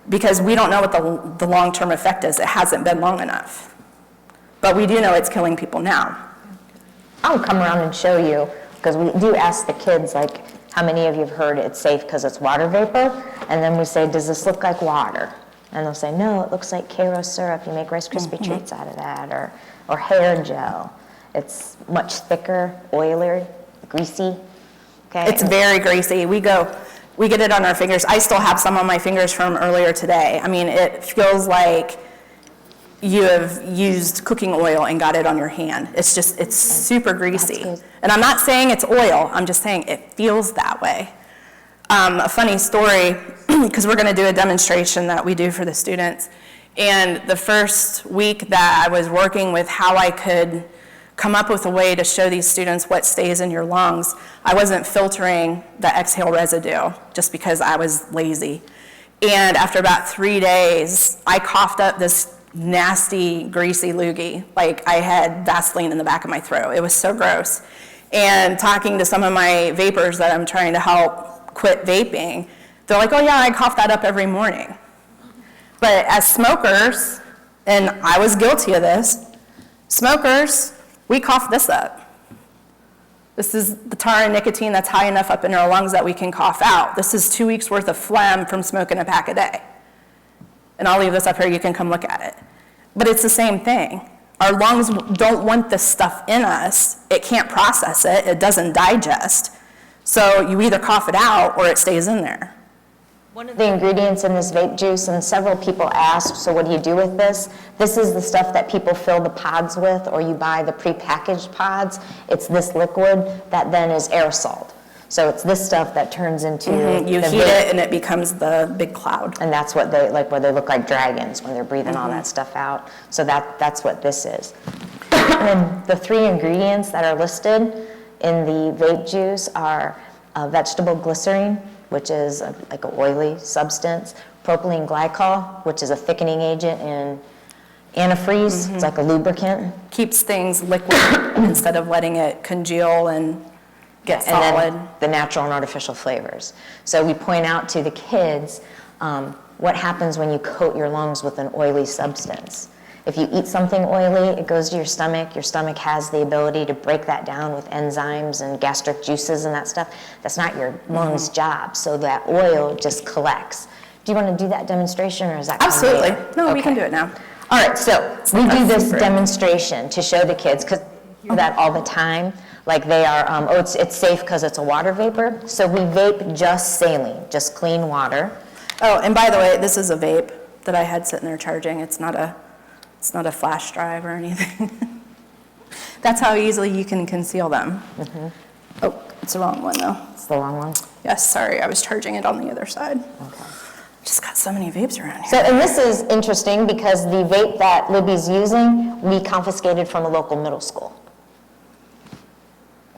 Because we don't know what the long-term effect is. It hasn't been long enough. But we do know it's killing people now. I'll come around and show you, because we do ask the kids, like, how many of you have heard it's safe because it's water vapor? And then we say, does this look like water? And they'll say, no, it looks like Karo syrup. You make Rice Krispie treats out of that, or hair gel. It's much thicker, oilier, greasy. Okay. It's very greasy. We get it on our fingers. I still have some on my fingers from earlier today. I mean, it feels like you have used cooking oil and got it on your hand. It's super greasy. And I'm not saying it's oil, I'm just saying it feels that way. A funny story, because we're gonna do a demonstration that we do for the students. And the first week that I was working with how I could come up with a way to show these students what stays in your lungs, I wasn't filtering the exhale residue just because I was lazy. And after about 3 days, I coughed up this nasty, greasy loogie, like I had Vaseline in the back of my throat. It was so gross. And talking to some of my vapors that I'm trying to help quit vaping, they're like, oh yeah, I cough that up every morning. But as smokers, and I was guilty of this, smokers, we cough this up. This is the tar and nicotine that's high enough up in our lungs that we can cough out. This is 2 weeks worth of phlegm from smoking a pack a day. And I'll leave this up here, you can come look at it. But it's the same thing. Our lungs don't want this stuff in us. It can't process it, it doesn't digest. So you either cough it out or it stays in there. One of the ingredients in this vape juice, and several people asked, so what do you do with this? This is the stuff that people fill the pods with, or you buy the prepackaged pods. It's this liquid that then is aerosoled. So it's this stuff that turns into You the heat vape. it and it becomes the big cloud. And that's what they, like where they look like dragons when they're breathing all that stuff out. So that's what this is. And the 3 ingredients that are listed in the vape juice are vegetable glycerine, which is like an oily substance, propylene glycol, which is a thickening agent in antifreeze. It's like a lubricant. Keeps things liquid instead of letting it congeal and get And solid. then the natural and artificial flavors. So we point out to the kids what happens when you coat your lungs with an oily substance. If you eat something oily, it goes to your stomach. Your stomach has the ability to break that down with enzymes and gastric juices and that stuff. That's not your lungs' job, so that oil just collects. Do you want to do that demonstration, or is that coming Absolutely. later? No, we can Okay. do it now. All right, so we do this super. demonstration to show the kids, because they do that all the time. Like they are, it's safe because it's a water vapor. So we vape just saline, just clean water. Oh, and by the way, this is a vape that I had sitting there charging. It's not a flash drive or anything. That's how easily you can conceal them. Oh, it's the wrong one though. It's the long one. Yes, sorry, I was charging it on the other side. Okay. Just got so many vapes around So, here. and this is interesting because the vape that Libby's using, we confiscated from a local middle school.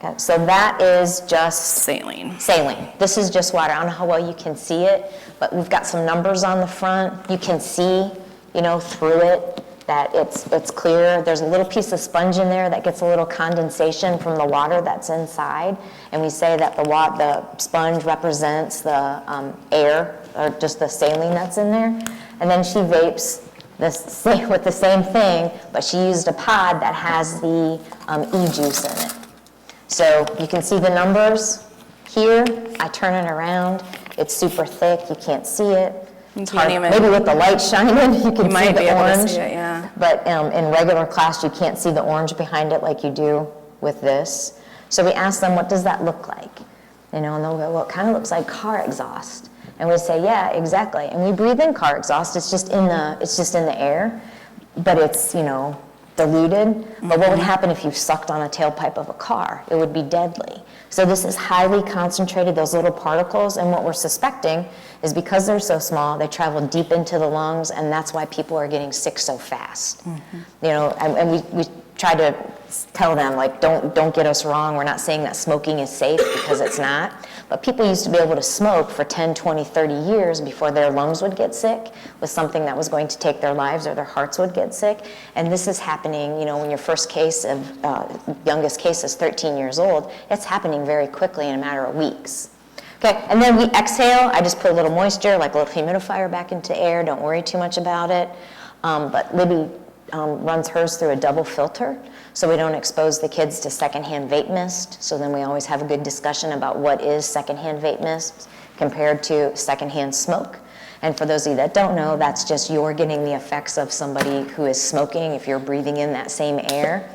Okay, so that is just Saline. saline. This is just water. I don't know how well you can see it, but we've got some numbers on the front. You can see, through it that it's clear. There's a little piece of sponge in there that gets a little condensation from the water that's inside, and we say that the sponge represents the air or just the saline that's in there. And then she vapes with the same thing, but she used a pod that has the e-juice in it. So you can see the numbers here. I turn it around. It's super thick. You can't see it. It's hard. Maybe with the light shining, you can see the orange. But in regular class, you can't see the orange behind it like you do with this. So we ask them, what does that look like? And they'll go, well, it kind of looks like car exhaust. And we say, yeah, exactly. And we breathe in car exhaust. It's just in the air, but it's, diluted. But what would happen if you sucked on a tailpipe of a car? It would be deadly. So this is highly concentrated, those little particles, and what we're suspecting is because they're so small, they travel deep into the lungs, and that's why people are getting sick so fast. And we try to tell them, like, don't get us wrong, we're not saying that smoking is safe, because it's not. But people used to be able to smoke for 10, 20, 30 years before their lungs would get sick with something that was going to take their lives, or their hearts would get sick. And this is happening, when your first case of, youngest case is 13 years old, it's happening very quickly in a matter of weeks. Okay, and then we exhale. I just put a little moisture, like a little humidifier, back into air. Don't worry too much about it. But Libby runs hers through a double filter, so we don't expose the kids to secondhand vape mist. So then we always have a good discussion about what is secondhand vape mist compared to secondhand smoke. And for those of you that don't know, that's just you're getting the effects of somebody who is smoking if you're breathing in that same air.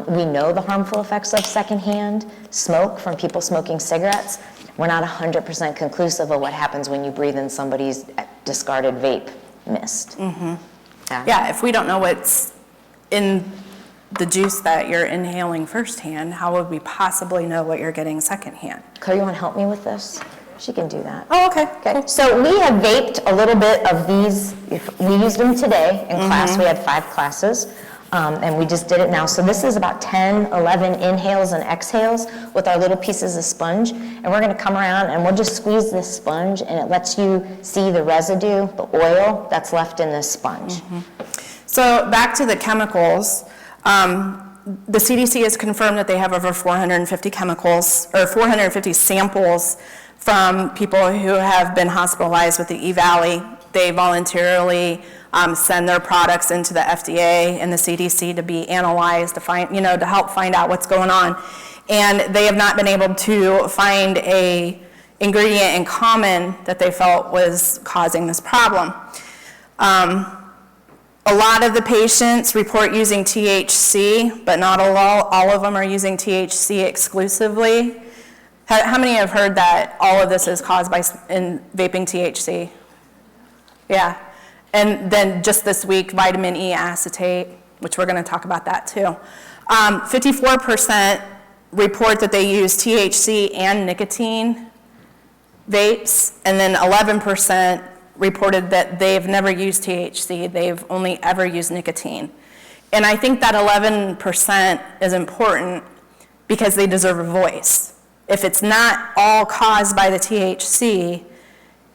We know the harmful effects of secondhand smoke from people smoking cigarettes. We're not 100% conclusive of what happens when you breathe in somebody's discarded vape mist. Yeah, if we don't know what's in the juice that you're inhaling firsthand, how would we possibly know what you're getting secondhand? Claire, you want to help me with this? She can do that. Oh, okay. Okay, so we have vaped a little bit of these. We used them today in class. We had 5 classes, and we just did it now. So this is about 10, 11 inhales and exhales with our little pieces of sponge. And we're going to come around and we'll just squeeze this sponge, and it lets you see the residue, the oil that's left in this sponge. So back to the chemicals. The CDC has confirmed that they have over 450 chemicals, or 450 samples from people who have been hospitalized with the E-Valley. They voluntarily send their products into the FDA and the CDC to be analyzed, to find, to help find out what's going on. And they have not been able to find a ingredient in common that they felt was causing this problem. A lot of the patients report using THC, but not all of them are using THC exclusively. How many have heard that all of this is caused by vaping THC? Yeah. And then just this week, vitamin E acetate, which we're going to talk about that too. 54% report that they use THC and nicotine vapes, and then 11% reported that they've never used THC, they've only ever used nicotine. And I think that 11% is important because they deserve a voice. If it's not all caused by the THC,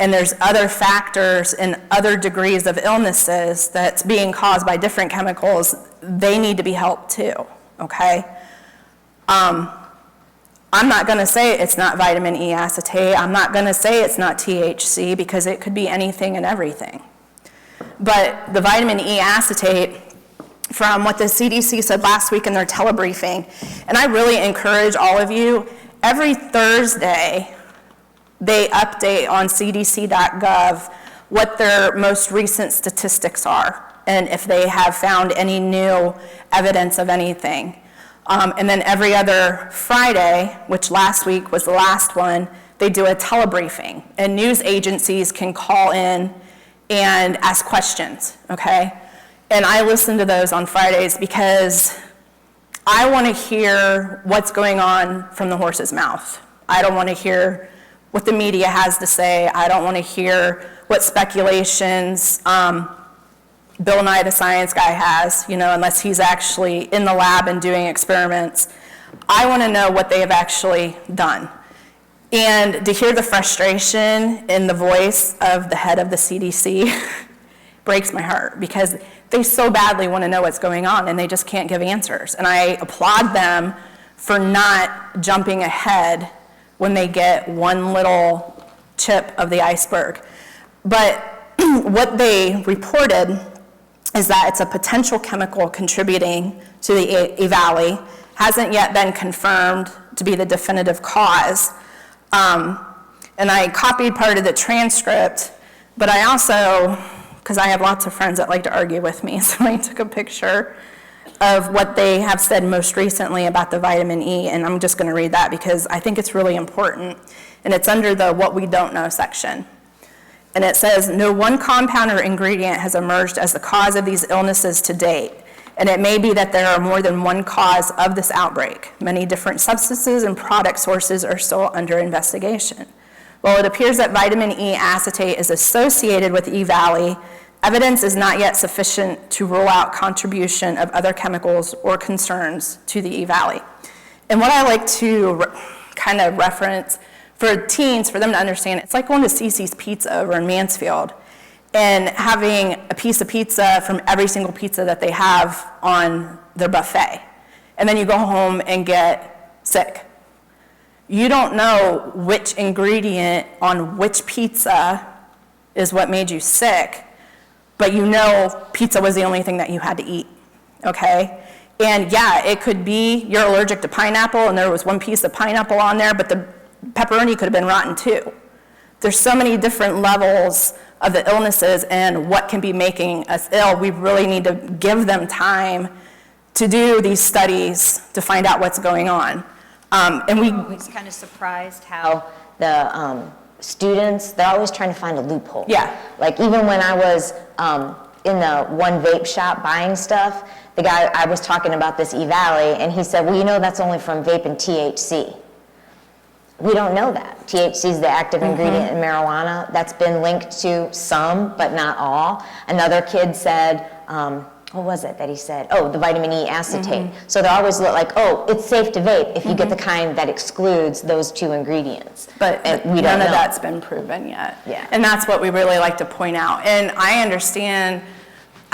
and there's other factors and other degrees of illnesses that's being caused by different chemicals, they need to be helped too, okay? I'm not gonna say it's not vitamin E acetate. I'm not gonna say it's not THC, because it could be anything and everything. But the vitamin E acetate, from what the CDC said last week in their telebriefing, and I really encourage all of you, every Thursday, they update on cdc.gov what their most recent statistics are, and if they have found any new evidence of anything. And then every other Friday, which last week was the last one, they do a telebriefing, and news agencies can call in and ask questions, okay? And I listen to those on Fridays because I want to hear what's going on from the horse's mouth. I don't want to hear what the media has to say. I don't want to hear what speculations Bill Nye, the science guy, has, unless he's actually in the lab and doing experiments. I want to know what they have actually done. And to hear the frustration in the voice of the head of the CDC breaks my heart, because they so badly want to know what's going on and they just can't give answers. And I applaud them for not jumping ahead when they get one little chip of the iceberg. But what they reported is that it's a potential chemical contributing to the E-valley, hasn't yet been confirmed to be the definitive cause. And I copied part of the transcript, but I also, because I have lots of friends that like to argue with me, so I took a picture of what they have said most recently about the vitamin E, and I'm just going to read that because I think it's really important. And it's under the what we don't know section. And it says, no one compound or ingredient has emerged as the cause of these illnesses to date. And it may be that there are more than one cause of this outbreak. Many different substances and product sources are still under investigation. While it appears that vitamin E acetate is associated with E-valley, evidence is not yet sufficient to rule out contribution of other chemicals or concerns to the E-valley. And what I like to kind of reference for teens, for them to understand, it's like going to Cece's Pizza over in Mansfield and having a piece of pizza from every single pizza that they have on their buffet. And then you go home and get sick. You don't know which ingredient on which pizza is what made you sick, but you know pizza was the only thing that you had to eat, okay? And yeah, it could be you're allergic to pineapple and there was one piece of pineapple on there, but the pepperoni could have been rotten too. There's so many different levels of the illnesses and what can be making us ill. We really need to give them time to do these studies to find out what's going on. And we I'm always kind of surprised how the students, they're always trying to find a loophole. Yeah. Like even when I was in the one vape shop buying stuff, the guy, I was talking about this E-valley, and he said, well, you know that's only from vape and THC. We don't know that. THC is the active ingredient in marijuana. That's been linked to some, but not all. Another kid said, what was it that he said? Oh, the vitamin E acetate. So they always look like, oh, it's safe to vape if you get the kind that excludes those two ingredients. But we none don't of know. that's been proven yet. Yeah. And that's what we really like to point out. And I understand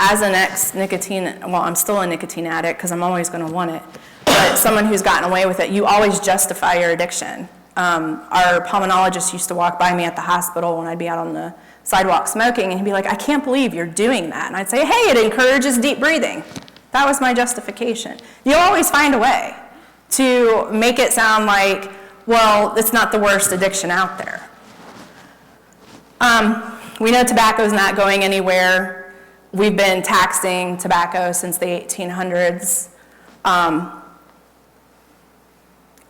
as an ex-nicotine, well, I'm still a nicotine addict because I'm always going to want it, but someone who's gotten away with it, you always justify your addiction. Our pulmonologist used to walk by me at the hospital when I'd be out on the sidewalk smoking, and he'd be like, I can't believe you're doing that. And I'd say, hey, it encourages deep breathing. That was my justification. You'll always find a way to make it sound like, well, it's not the worst addiction out there. We know tobacco is not going anywhere. We've been taxing tobacco since the 1800s.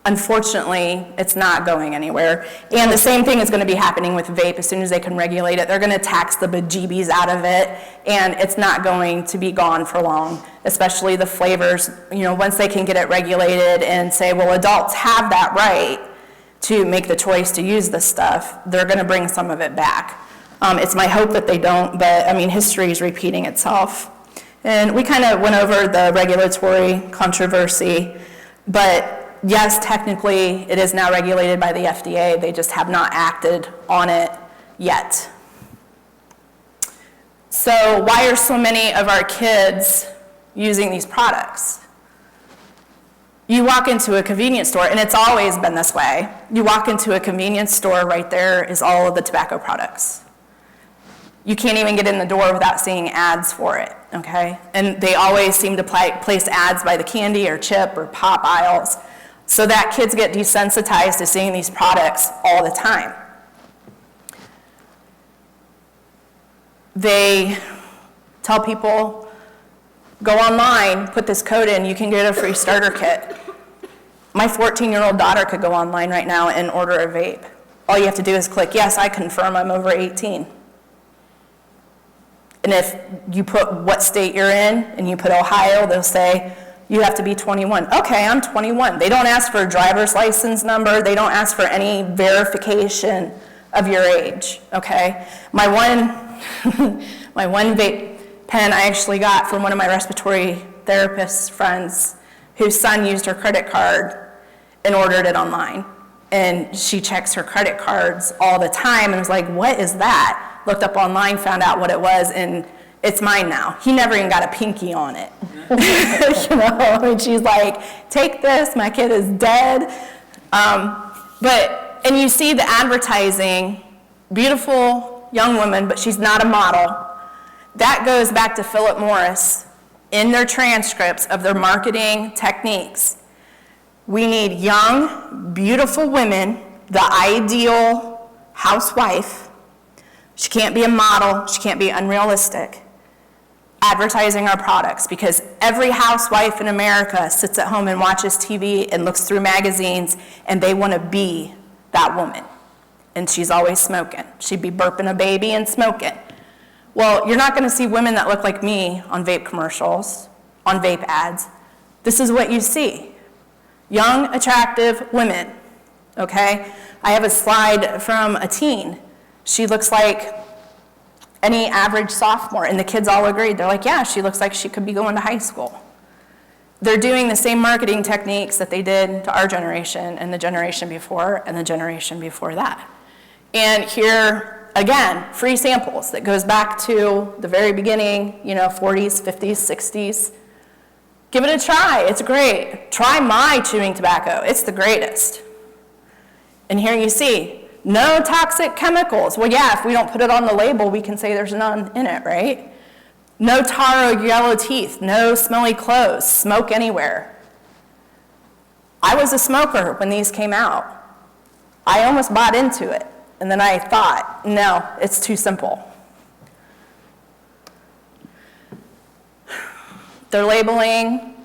Unfortunately, it's not going anywhere. And the same thing is going to be happening with vape. As soon as they can regulate it, they're going to tax the bejeebies out of it, and it's not going to be gone for long, especially the flavors. You know, once they can get it regulated and say, well, adults have that right to make the choice to use this stuff, they're going to bring some of it back. It's my hope that they don't, but I mean, history is repeating itself. And we kind of went over the regulatory controversy, but yes, technically, it is now regulated by the FDA. They just have not acted on it yet. So why are so many of our kids using these products? You walk into a convenience store, and it's always been this way. You walk into a convenience store, right there is all of the tobacco products. You can't even get in the door without seeing ads for it, okay? And they always seem to place ads by the candy or chip or pop aisles, so that kids get desensitized to seeing these products all the time. They tell people, go online, put this code in, you can get a free starter kit. My 14-year-old daughter could go online right now and order a vape. All you have to do is click, yes, I confirm I'm over 18. And if you put what state you're in and you put Ohio, they'll say, you have to be 21. Okay, I'm 21. They don't ask for a driver's license number. They don't ask for any verification of your age, okay? My one vape pen I actually got from one of my respiratory therapist friends whose son used her credit card and ordered it online. And she checks her credit cards all the time and was like, what is that? Looked up online, found out what it was, and it's mine now. He never even got a pinky on it. You know, and she's like, take this, my kid is dead. And you see the advertising, beautiful young woman, but she's not a model. That goes back to Philip Morris in their transcripts of their marketing techniques. We need young, beautiful women, the ideal housewife. She can't be a model, she can't be unrealistic. Advertising our products, because every housewife in America sits at home and watches TV and looks through magazines, and they want to be that woman. And she's always smoking. She'd be burping a baby and smoking. Well, you're not going to see women that look like me on vape commercials, on vape ads. This is what you see. Young, attractive women, okay? I have a slide from a teen. She looks like any average sophomore, and the kids all agreed. They're like, yeah, she looks like she could be going to high school. They're doing the same marketing techniques that they did to our generation and the generation before and the generation before that. And here, again, free samples that goes back to the very beginning, 40s, 50s, 60s. Give it a try, it's great. Try my chewing tobacco, it's the greatest. And here you see, no toxic chemicals. Well, yeah, if we don't put it on the label, we can say there's none in it, right? No tar or yellow teeth, no smelly clothes, smoke anywhere. I was a smoker when these came out. I almost bought into it, and then I thought, no, it's too simple. They're labeling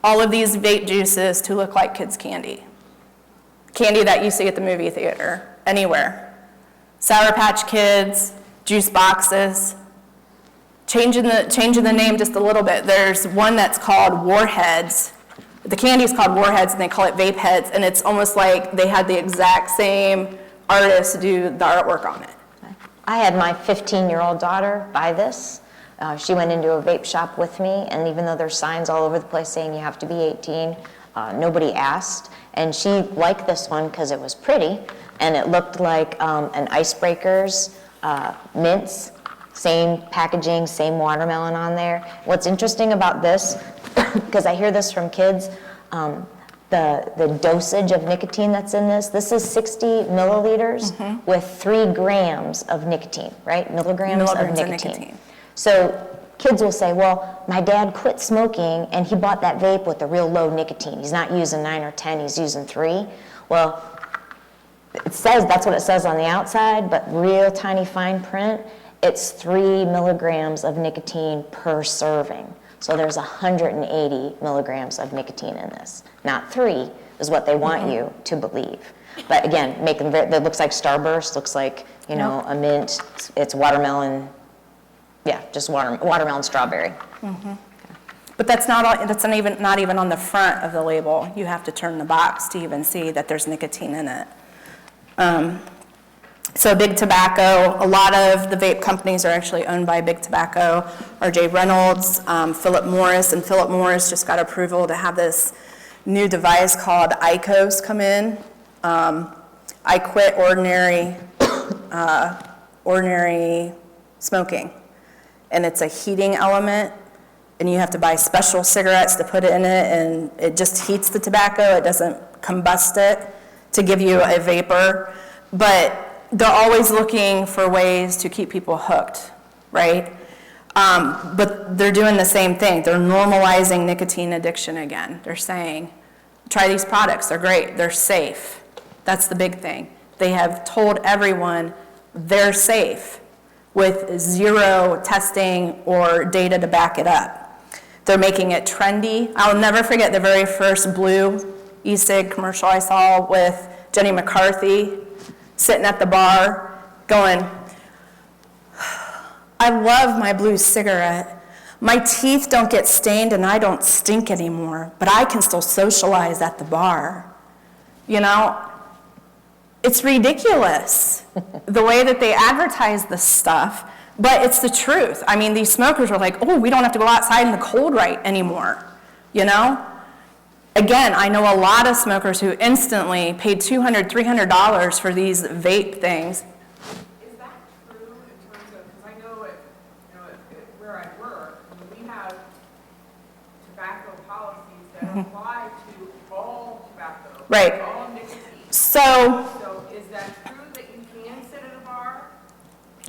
all of these vape juices to look like kids' candy. Candy that you see at the movie theater, anywhere. Sour Patch Kids, juice boxes. Changing the name just a little bit. There's one that's called Warheads. The candy's called Warheads, and they call it Vape Heads, and it's almost like they had the exact same artist do the artwork on it. I had my 15-year-old daughter buy this. She went into a vape shop with me, and even though there's signs all over the place saying you have to be 18, nobody asked. And she liked this one because it was pretty, and it looked like an Icebreakers mints, same packaging, same watermelon on there. What's interesting about this, because I hear this from kids, the dosage of nicotine that's in this is 60 milliliters with 3 grams of nicotine, right? Milligrams of nicotine. So kids will say, well, my dad quit smoking and he bought that vape with a real low nicotine. He's not using 9 or 10, he's using 3. Well, that's what it says on the outside, but real tiny fine print, it's 3 milligrams of nicotine per serving. So there's 180 milligrams of nicotine in this. Not 3 is what they want you to believe. But again, that looks like Starburst, looks like, a mint, it's watermelon. Yeah, just watermelon strawberry. But that's not even on the front of the label. You have to turn the box to even see that there's nicotine in it. So Big Tobacco, a lot of the vape companies are actually owned by Big Tobacco. R.J. Reynolds, Philip Morris, and Philip Morris just got approval to have this new device called IQOS come in. I quit ordinary smoking. And it's a heating element, and you have to buy special cigarettes to put it in it, and it just heats the tobacco. It doesn't combust it to give you a vapor. But they're always looking for ways to keep people hooked, right? But they're doing the same thing. They're normalizing nicotine addiction again. They're saying, try these products, they're great, they're safe. That's the big thing. They have told everyone they're safe, with 0 testing or data to back it up. They're making it trendy. I'll never forget the very first blue e-cig commercial I saw with Jenny McCarthy sitting at the bar going, I love my blue cigarette. My teeth don't get stained and I don't stink anymore, but I can still socialize at the bar. It's ridiculous the way that they advertise this stuff, but it's the truth. I mean, these smokers are like, oh, we don't have to go outside in the cold anymore, Again, I know a lot of smokers who instantly paid $200, $300 for these vape things. Is that true in terms of, because I know where I work, we have tobacco policies that apply to all tobacco, Right. all nicotine. So So is that true that you can sit at a bar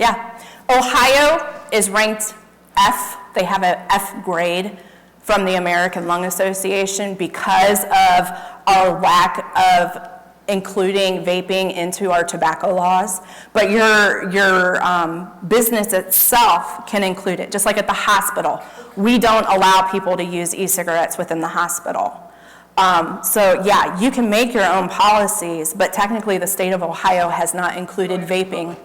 Yeah. Ohio is ranked F. They have an F grade from the American Lung Association because of our lack of including vaping into our tobacco laws. But your business itself can include it, just like at the hospital. We don't allow people to use e-cigarettes within the hospital. So yeah, you can make your own policies, but technically the state of Ohio has not included vaping.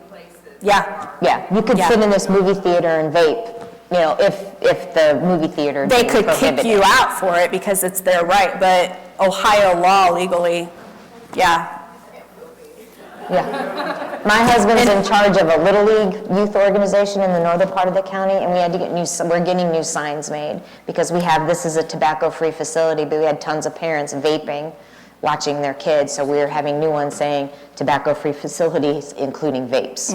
Yeah. Yeah, you could Yeah. sit in this movie theater and vape, you know, if the movie theater They didn't could prohibit kick you it. out for it because it's their right, but Ohio law legally, yeah. Yeah. My husband's in charge of a Little League youth organization in the northern part of the county, and we had to get we're getting new signs made because this is a tobacco-free facility, but we had tons of parents vaping, watching their kids, so we were having new ones saying tobacco-free facilities, including vapes.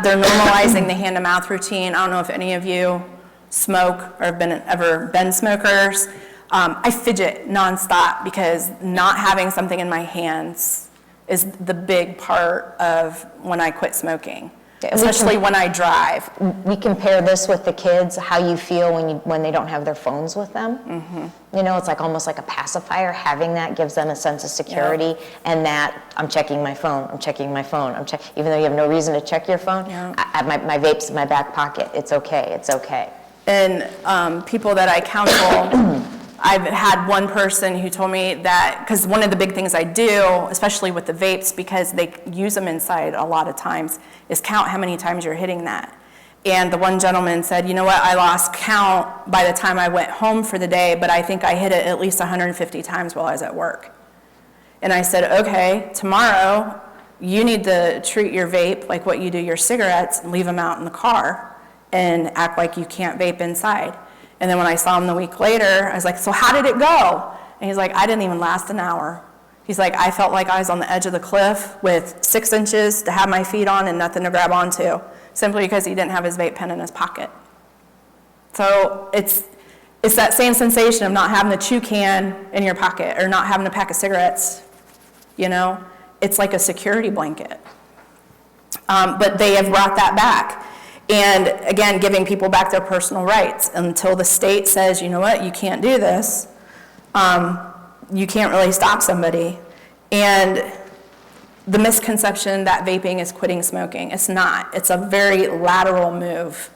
They're normalizing the hand-to-mouth routine. I don't know if any of you smoke or have ever been smokers. I fidget nonstop because not having something in my hands is the big part of when I quit smoking, especially when I drive. We compare this with the kids, how you feel when they don't have their phones with them. You know, it's like almost like a pacifier. Having that gives them a sense of security, and that I'm checking my phone, I'm checking my phone, even though you have no reason to check your phone, my vape's in my back pocket. It's okay, it's okay. And people that I counsel, I've had one person who told me that, because one of the big things I do, especially with the vapes, because they use them inside a lot of times, is count how many times you're hitting that. And the one gentleman said, you know what, I lost count by the time I went home for the day, but I think I hit it at least 150 times while I was at work. And I said, okay, tomorrow you need to treat your vape like what you do your cigarettes and leave them out in the car and act like you can't vape inside. And then when I saw him the week later, I was like, so how did it go? And he's like, I didn't even last an hour. He's like, I felt like I was on the edge of the cliff with 6 inches to have my feet on and nothing to grab onto, simply because he didn't have his vape pen in his pocket. So it's that same sensation of not having a chew can in your pocket or not having a pack of cigarettes, you know? It's like a security blanket. But they have brought that back. And again, giving people back their personal rights until the state says, you know what, you can't do this. You can't really stop somebody. And the misconception that vaping is quitting smoking, it's not. It's a very lateral move.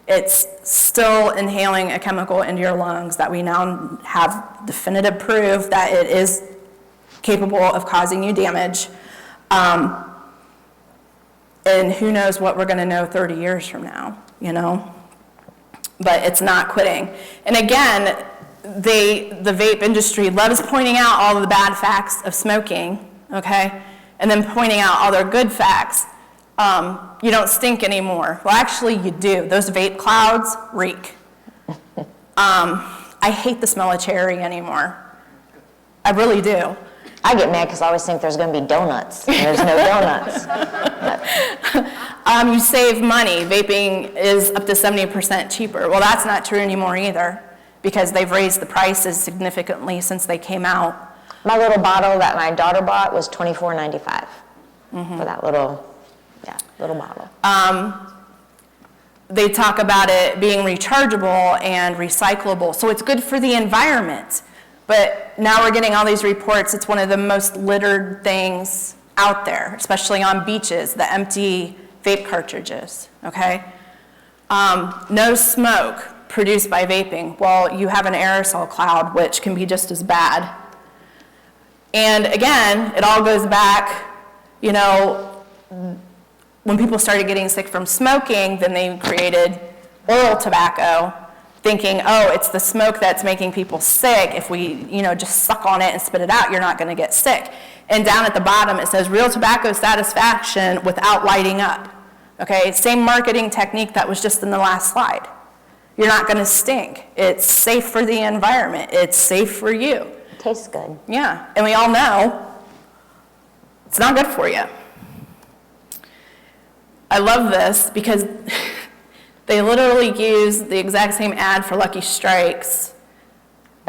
It's still inhaling a chemical into your lungs that we now have definitive proof that it is capable of causing you damage. And who knows what we're going to know 30 years from now, you know? But it's not quitting. And again, the vape industry loves pointing out all of the bad facts of smoking, okay? And then pointing out all their good facts. You don't stink anymore. Well, actually, you do. Those vape clouds reek. I hate the smell of cherry anymore. I really do. I get mad because I always think there's going to be donuts, and there's no donuts. You save money. Vaping is up to 70% cheaper. Well, that's not true anymore either, because they've raised the prices significantly since they came out. My little bottle that my daughter bought was $24.95 for that little bottle. They talk about it being rechargeable and recyclable, so it's good for the environment. But now we're getting all these reports, it's one of the most littered things out there, especially on beaches, the empty vape cartridges, okay? No smoke produced by vaping. Well, you have an aerosol cloud, which can be just as bad. And again, it all goes back, you know, when people started getting sick from smoking, then they created oral tobacco, thinking, oh, it's the smoke that's making people sick. If we, you know, just suck on it and spit it out, you're not going to get sick. And down at the bottom, it says real tobacco satisfaction without lighting up. Okay, same marketing technique that was just in the last slide. You're not going to stink. It's safe for the environment. It's safe for you. Tastes good. Yeah, and we all know it's not good for you. I love this because they literally use the exact same ad for Lucky Strikes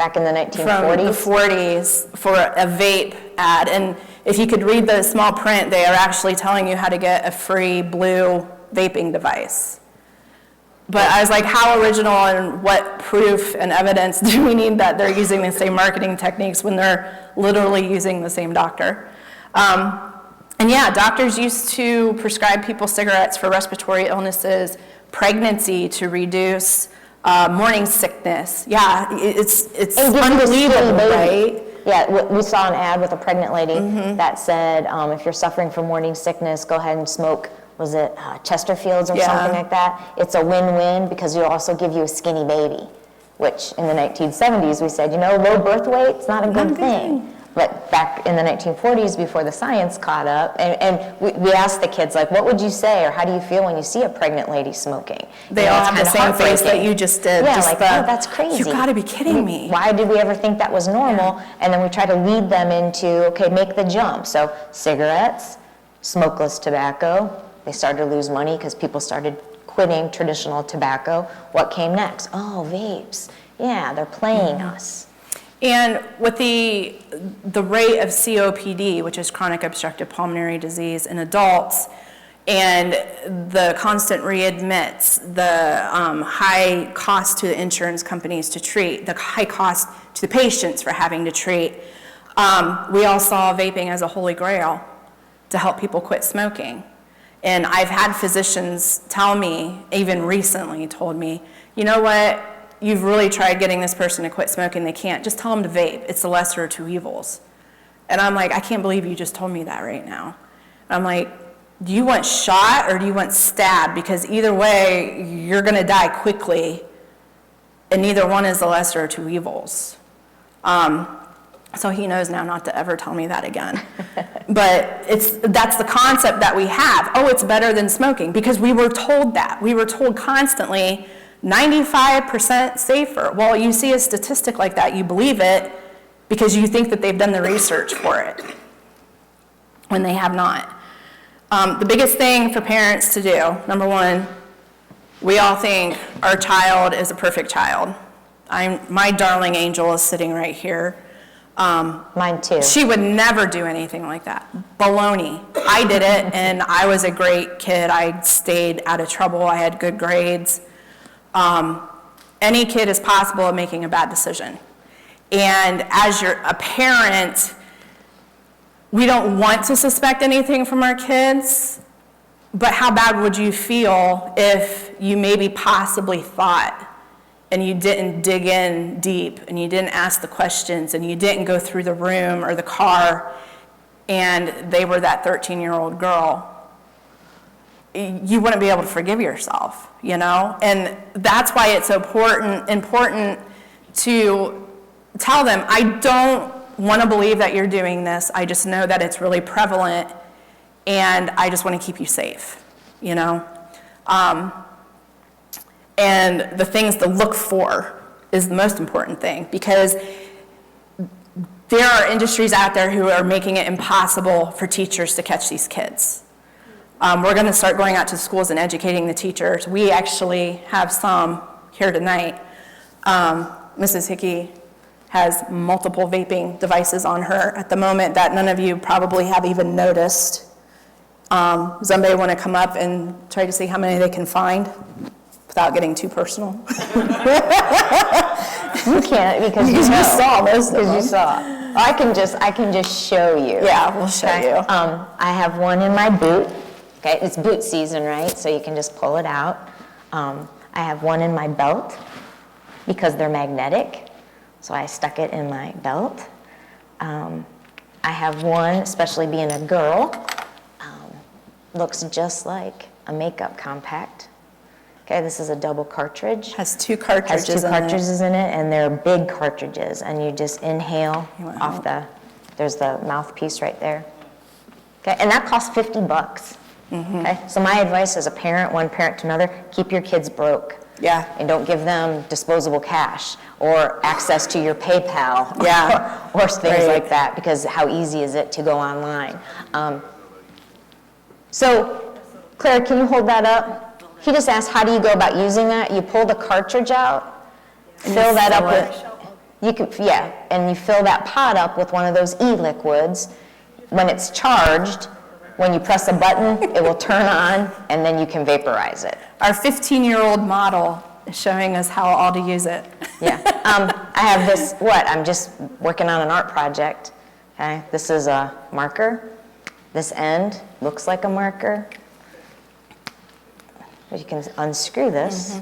Back in the from the 1940s? 40s for a vape ad. And if you could read the small print, they are actually telling you how to get a free blue vaping device. But I was like, how original and what proof and evidence do we need that they're using the same marketing techniques when they're literally using the same doctor? And yeah, doctors used to prescribe people cigarettes for respiratory illnesses, pregnancy to reduce morning sickness. Yeah, it's unbelievable, right? Yeah, we saw an ad with a pregnant lady that said, if you're suffering from morning sickness, go ahead and smoke, was it Chesterfields or something like that? It's a win-win because it'll also give you a skinny baby, which in the 1970s we said, low birth weight's not a good thing. But back in the 1940s, before the science caught up, and we asked the kids, like, what would you say, or how do you feel when you see a pregnant lady smoking? They all have the same face that you just did. Yeah, just like, oh, that's crazy. You gotta be kidding me. Why did we ever think that was normal? Yeah. And then we try to lead them into, okay, make the jump. So cigarettes, smokeless tobacco, they started to lose money because people started quitting traditional tobacco. What came next? Oh, vapes. Yeah, they're playing us. And with the rate of COPD, which is chronic obstructive pulmonary disease in adults, and the constant readmits, the high cost to the insurance companies to treat, the high cost to the patients for having to treat, we all saw vaping as a holy grail to help people quit smoking. And I've had physicians tell me, even recently told me, you know what? You've really tried getting this person to quit smoking, they can't. Just tell them to vape. It's the lesser of two evils. And I'm like, I can't believe you just told me that right now. And I'm like, do you want shot or do you want stabbed? Because either way, you're gonna die quickly, and neither one is the lesser of two evils. So he knows now not to ever tell me that again. But that's the concept that we have. Oh, it's better than smoking, because we were told that. We were told constantly, 95% safer. Well, you see a statistic like that, you believe it because you think that they've done the research for it, when they have not. The biggest thing for parents to do, number one, we all think our child is a perfect child. My darling angel is sitting right here. Mine too. She would never do anything like that. Baloney. I did it, and I was a great kid. I stayed out of trouble. I had good grades. Any kid is possible of making a bad decision. And as a parent, we don't want to suspect anything from our kids, but how bad would you feel if you maybe possibly thought and you didn't dig in deep and you didn't ask the questions and you didn't go through the room or the car and they were that 13-year-old girl? You wouldn't be able to forgive yourself, And that's why it's so important to tell them, I don't want to believe that you're doing this. I just know that it's really prevalent, and I just want to keep you safe, And the things to look for is the most important thing, because there are industries out there who are making it impossible for teachers to catch these kids. We're going to start going out to schools and educating the teachers. We actually have some here tonight. Mrs. Hickey has multiple vaping devices on her at the moment that none of you probably have even noticed. Does anybody want to come up and try to see how many they can find without getting too personal? You can't, because you saw most of them. Because you saw. I can just show you. Yeah, we'll show you. I have one in my boot. Okay, it's boot season, right? So you can just pull it out. I have one in my belt because they're magnetic. So I stuck it in my belt. I have one, especially being a girl, looks just like a makeup compact. Okay, this is a double cartridge. Has two cartridges in it, and they're big cartridges, and you just inhale off there's the mouthpiece right there. Okay, and that costs $50. Okay, so my advice as a parent, one parent to another, keep your kids broke. Yeah. And don't give them disposable cash or access to your PayPal or things like that, because how easy is it to go online? So, Claire, can you hold that up? He just asked, how do you go about using that? You pull the cartridge out, fill that up with, and you fill that pot up with one of those e-liquids. when it's charged, when you press a button, it will turn on, and then you can vaporize it. Our 15-year-old model is showing us how all to use it. Yeah. I have this, I'm just working on an art project. Okay, this is a marker. This end looks like a marker. You can unscrew this.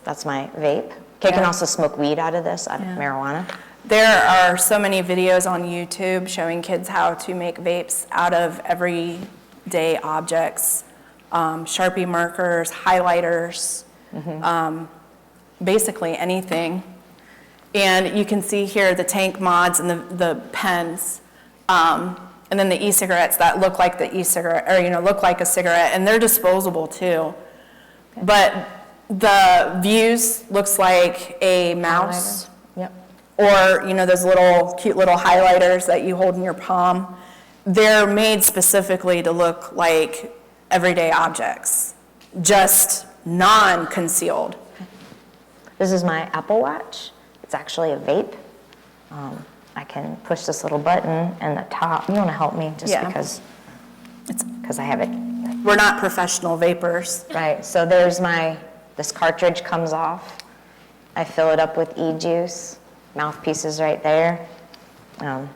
That's my vape. Okay, you can also smoke weed out of this, out of marijuana. There are so many videos on YouTube showing kids how to make vapes out of everyday objects, Sharpie markers, highlighters, basically anything. And you can see here the tank mods and the pens, and then the e-cigarettes that look like the e-cigarette, or look like a cigarette, and they're disposable too. Okay. But the Views looks like a mouse. Yep. Or, those cute little highlighters that you hold in your palm. They're made specifically to look like everyday objects, just non-concealed. This is my Apple Watch. It's actually a vape. I can push this little button and the top. You want to help me just because I have it. We're not professional vapors. Right, so there's this cartridge comes off. I fill it up with e-juice. Mouthpiece is right there. And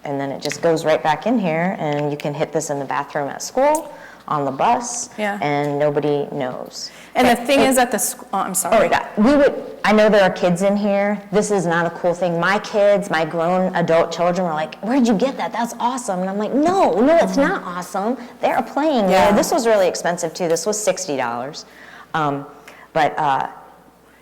then it just goes right back in here, and you can hit this in the bathroom at school, on the bus, and nobody knows. And the thing is at the school, I'm sorry. I know there are kids in here. This is not a cool thing. My kids, my grown adult children were like, where'd you get that? That's awesome. And I'm like, no, it's not awesome. They're playing there. This was really expensive too. This was $60.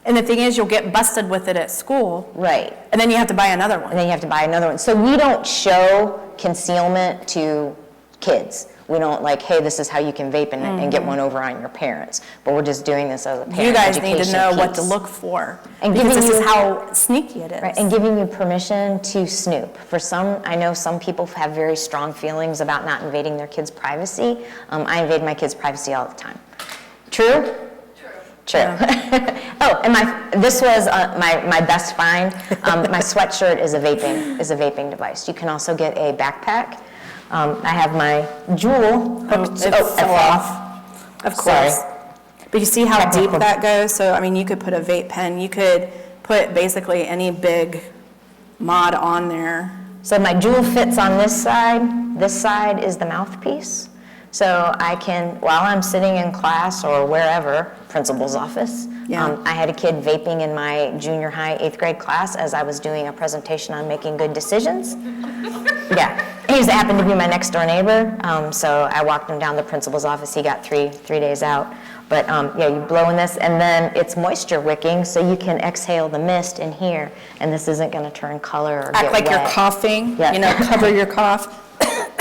And the thing is, you'll get busted with it at school. Right. And then you have to buy another one. So we don't show concealment to kids. We don't hey, this is how you can vape and get one over on your parents. But we're just doing this as a parent You guys need to know piece. what to look for. And because this is how sneaky it is. Right, and giving you permission to snoop. I know some people have very strong feelings about not invading their kids' privacy. I invade my kids' privacy all the time. True? True. Oh, and this was my best find. My sweatshirt is a vaping device. You can also get a backpack. I have my Juul hooked. It fell off. Of course. Sorry. But you see how deep that goes? So, you could put a vape pen. You could put basically any big mod on there. So my Juul fits on this side. This side is the mouthpiece. So I can, while I'm sitting in class or wherever, principal's office, I had a kid vaping in my junior high 8th grade class as I was doing a presentation on making good decisions. He happened to be my next door neighbor, so I walked him down the principal's office. He got three days out. But you blow in this, and then it's moisture wicking, so you can exhale the mist in here, and this isn't going to turn color or Act get like wet. you're coughing, Yeah. Cover your cough.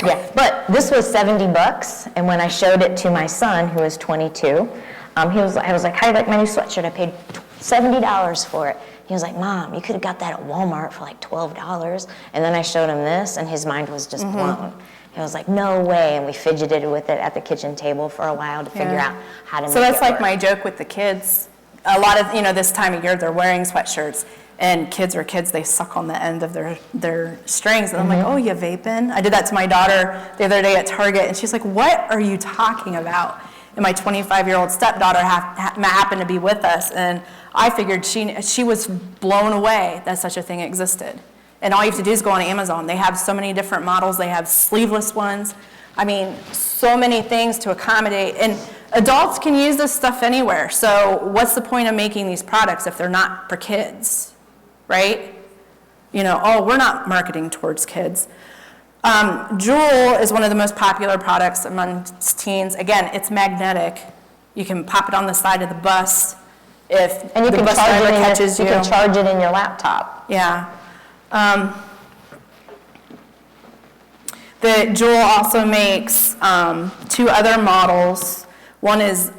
Yeah, but this was $70, and when I showed it to my son, who is 22, I was like, how do you like my new sweatshirt? I paid $70 for it. He was like, Mom, you could have got that at Walmart for like $12. And then I showed him this, and his mind was just blown. He was like, no way, and we fidgeted with it at the kitchen table for a while to figure out how to make it So that's like work. my joke with the kids. A lot of, this time of year, they're wearing sweatshirts, and kids, they suck on the end of their strings. And I'm like, oh, you vaping? I did that to my daughter the other day at Target, and she's like, what are you talking about? And my 25-year-old stepdaughter happened to be with us, and I figured she was blown away that such a thing existed. And all you have to do is go on Amazon. They have so many different models. They have sleeveless ones. So many things to accommodate. And adults can use this stuff anywhere. So what's the point of making these products if they're not for kids, right? We're not marketing towards kids. Juul is one of the most popular products amongst teens. Again, it's magnetic. You can pop it on the side of the bus if And you the can bus charge driver it catches you. You can charge it in your laptop. Yeah. The Juul also makes 2 other models. One is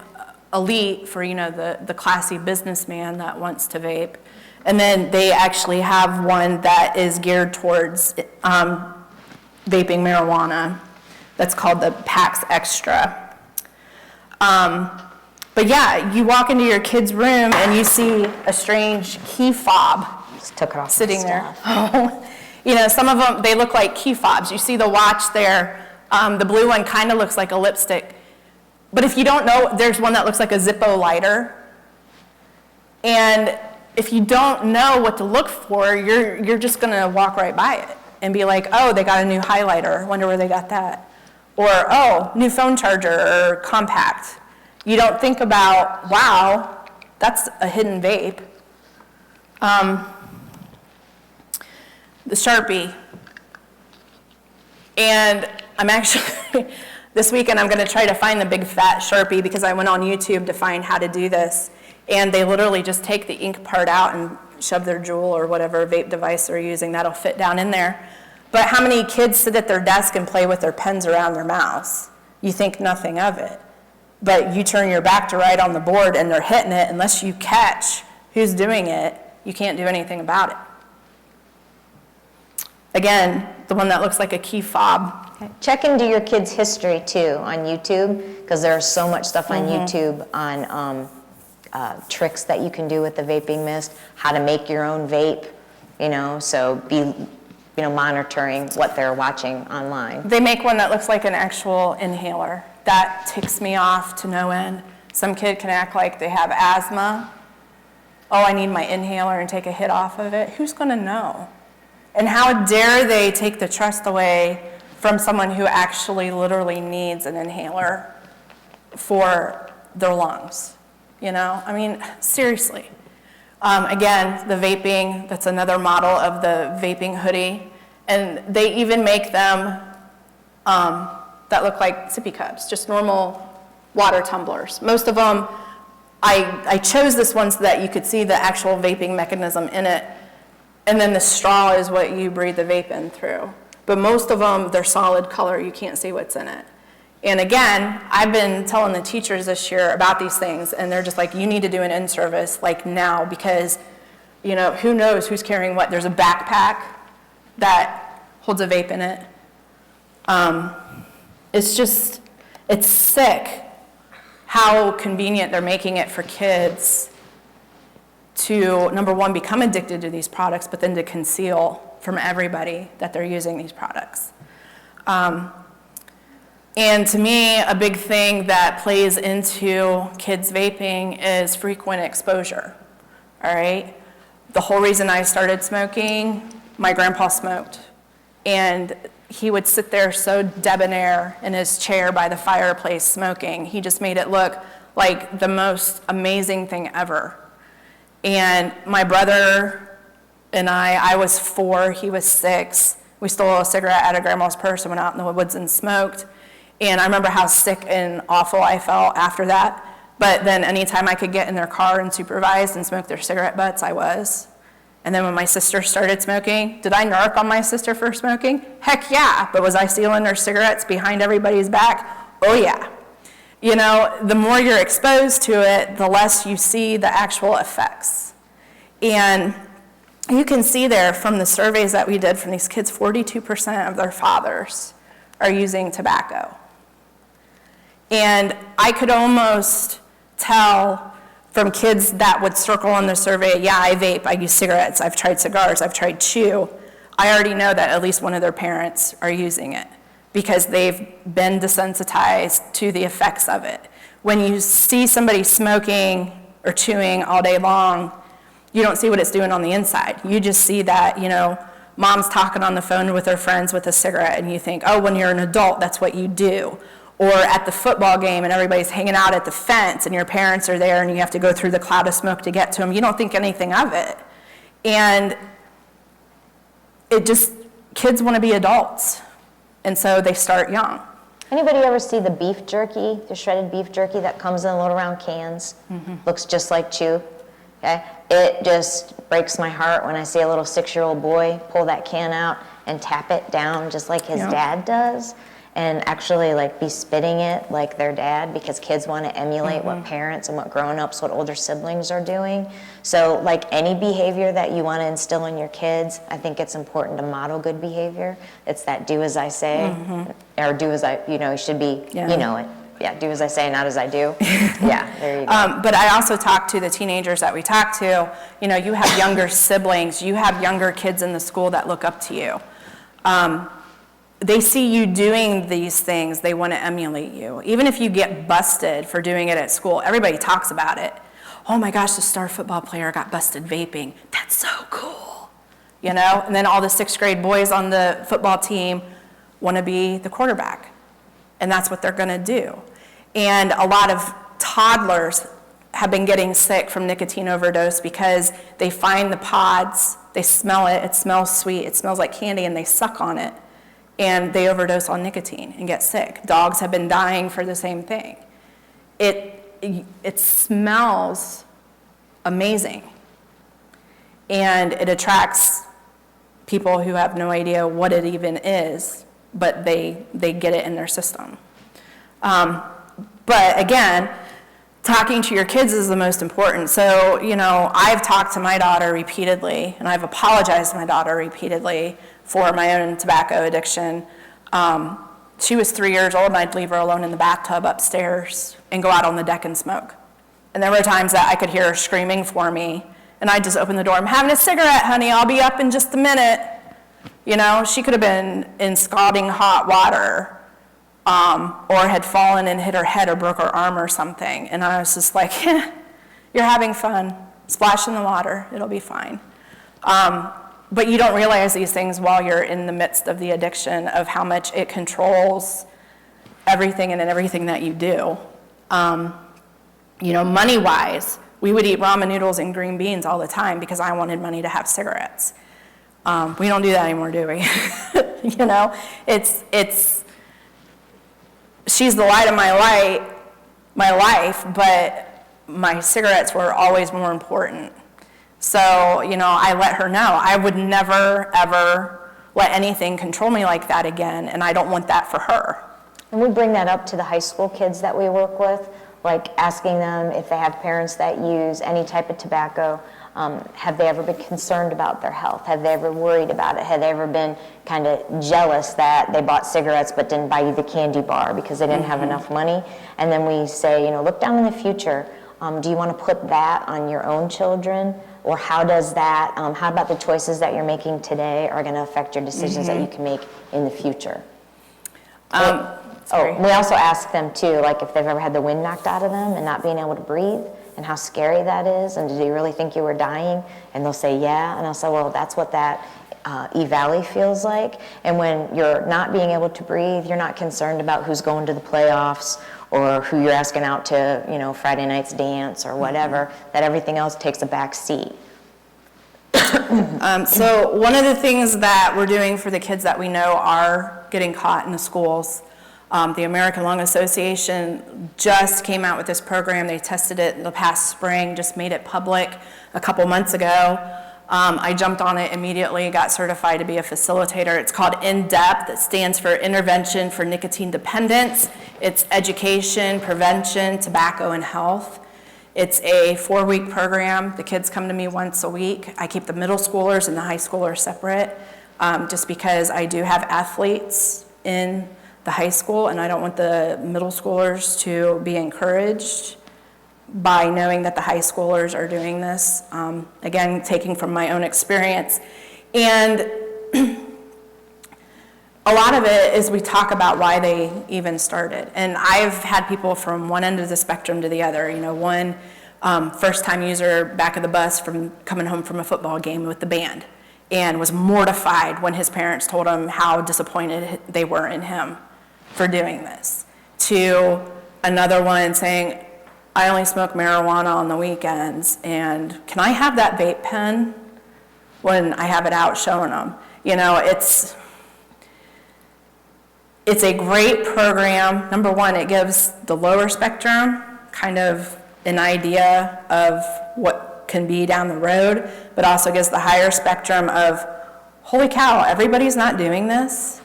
Elite for, the classy businessman that wants to vape. And then they actually have one that is geared towards vaping marijuana. That's called the PAX Extra. But yeah, you walk into your kid's room and you see a strange key fob Just took it off sitting there. Oh, You know, some of them, they look like key fobs. You see the watch there. The blue one kind of looks like a lipstick. But if you don't know, there's one that looks like a Zippo lighter. And if you don't know what to look for, you're just going to walk right by it and be like, oh, they got a new highlighter. Wonder where they got that. Or, oh, new phone charger or compact. You don't think about, wow, that's a hidden vape. The Sharpie. And I'm actually, this weekend I'm going to try to find the big fat Sharpie because I went on YouTube to find how to do this. And they literally just take the ink part out and shove their Juul or whatever vape device they're using. That'll fit down in there. But how many kids sit at their desk and play with their pens around their mouse? You think nothing of it. But you turn your back to write on the board and they're hitting it. Unless you catch who's doing it, you can't do anything about it. Again, the one that looks like a key fob. Check into your kids' history too on YouTube, because there's so much stuff on YouTube on tricks that you can do with the vaping mist, how to make your own vape, so be monitoring what they're watching online. They make one that looks like an actual inhaler. That ticks me off to no end. Some kid can act like they have asthma. Oh, I need my inhaler and take a hit off of it. Who's going to know? And how dare they take the trust away from someone who actually literally needs an inhaler for their lungs? I mean, seriously. Again, the vaping, that's another model of the vaping hoodie. And they even make them that look like sippy cups, just normal water tumblers. Most of them, I chose this one so that you could see the actual vaping mechanism in it. And then the straw is what you breathe the vape in through. But most of them, they're solid color. You can't see what's in it. And again, I've been telling the teachers this year about these things, and they're just like, you need to do an in-service like now, because who knows who's carrying what. There's a backpack that holds a vape in it. It's sick how convenient they're making it for kids to, number one, become addicted to these products, but then to conceal from everybody that they're using these products. And to me, a big thing that plays into kids vaping is frequent exposure, all right? The whole reason I started smoking, my grandpa smoked. And he would sit there so debonair in his chair by the fireplace smoking. He just made it look like the most amazing thing ever. And my brother and I was 4, he was 6. We stole a cigarette out of grandma's purse and went out in the woods and smoked. And I remember how sick and awful I felt after that. But then anytime I could get in their car and supervise and smoke their cigarette butts, I was. And then when my sister started smoking, did I narc on my sister for smoking? Heck yeah. But was I stealing their cigarettes behind everybody's back? Oh yeah. The more you're exposed to it, the less you see the actual effects. And you can see there from the surveys that we did from these kids, 42% of their fathers are using tobacco. And I could almost tell from kids that would circle on the survey, yeah, I vape, I use cigarettes, I've tried cigars, I've tried chew. I already know that at least one of their parents are using it because they've been desensitized to the effects of it. When you see somebody smoking or chewing all day long, you don't see what it's doing on the inside. You just see that, mom's talking on the phone with her friends with a cigarette, and you think, oh, when you're an adult, that's what you do. Or at the football game and everybody's hanging out at the fence and your parents are there and you have to go through the cloud of smoke to get to them. You don't think anything of it. And kids want to be adults. And so they start young. Anybody ever see the beef jerky, the shredded beef jerky that comes in little round cans? Looks just like chew. Okay? It just breaks my heart when I see a little 6-year-old boy pull that can out and tap it down just like his dad does. And actually be spitting it like their dad, because kids want to emulate what parents and what grown-ups, what older siblings are doing. So any behavior that you want to instill in your kids, I think it's important to model good behavior. It's that do as I say, or do as I, you should be, it. Yeah, do as I say, not as I do. Yeah, there you go. But I also talk to the teenagers that we talk to, you know, you have younger siblings, you have younger kids in the school that look up to you. They see you doing these things, they want to emulate you. Even if you get busted for doing it at school, everybody talks about it. Oh my gosh, the star football player got busted vaping. That's so cool. You know, and then all the 6th grade boys on the football team want to be the quarterback. And that's what they're going to do. And a lot of toddlers have been getting sick from nicotine overdose because they find the pods, they smell it, it smells sweet, it smells like candy, and they suck on it. And they overdose on nicotine and get sick. Dogs have been dying for the same thing. It smells amazing. And it attracts people who have no idea what it even is, but they get it in their system. But again, talking to your kids is the most important. So, you know, I've talked to my daughter repeatedly, and I've apologized to my daughter repeatedly for my own tobacco addiction. She was 3 years old, and I'd leave her alone in the bathtub upstairs and go out on the deck and smoke. And there were times that I could hear her screaming for me, and I'd just open the door. I'm having a cigarette, honey. I'll be up in just a minute. You know, she could have been in scalding hot water, or had fallen and hit her head or broke her arm or something. And I was just like, you're having fun. Splash in the water. It'll be fine. But you don't realize these things while you're in the midst of the addiction, of how much it controls everything and everything that you do. You know, money-wise, we would eat ramen noodles and green beans all the time because I wanted money to have cigarettes. We don't do that anymore, do we? You know, she's the light of my life, but my cigarettes were always more important. So, you know, I let her know I would never, ever let anything control me like that again, and I don't want that for her. And we bring that up to the high school kids that we work with, like asking them if they have parents that use any type of tobacco. Have they ever been concerned about their health? Have they ever worried about it? Have they ever been kind of jealous that they bought cigarettes but didn't buy you the candy bar because they didn't have enough money? And then we say, you know, look down in the future. Do you want to put that on your own children? Or how does that, how about the choices that you're making today are going to affect your decisions that you can make in the future? We also ask them too, like if they've ever had the wind knocked out of them and not being able to breathe, and how scary that is, and did you really think you were dying? And they'll say, yeah, and I'll say, well, that's what that E-Valley feels like. And when you're not being able to breathe, you're not concerned about who's going to the playoffs or who you're asking out to, you know, Friday night's dance or whatever, that everything else takes a back seat. So one of the things that we're doing for the kids that we know are getting caught in the schools, the American Lung Association just came out with this program. They tested it in the past spring, just made it public a couple months ago. I jumped on it immediately, got certified to be a facilitator. It's called In-Depth. It stands for Intervention for Nicotine Dependence. It's education, prevention, tobacco, and health. It's a 4-week program. The kids come to me once a week. I keep the middle schoolers and the high schoolers separate, just because I do have athletes in the high school, and I don't want the middle schoolers to be encouraged by knowing that the high schoolers are doing this. Again, taking from my own experience. And a lot of it is we talk about why they even started. And I've had people from one end of the spectrum to the other. You know, one first-time user back of the bus from coming home from a football game with the band and was mortified when his parents told him how disappointed they were in him for doing this, to another one saying, I only smoke marijuana on the weekends, and can I have that vape pen when I have it out showing them? You know, it's a great program. Number one, it gives the lower spectrum kind of an idea of what can be down the road, but also gives the higher spectrum of, holy cow, everybody's not doing this.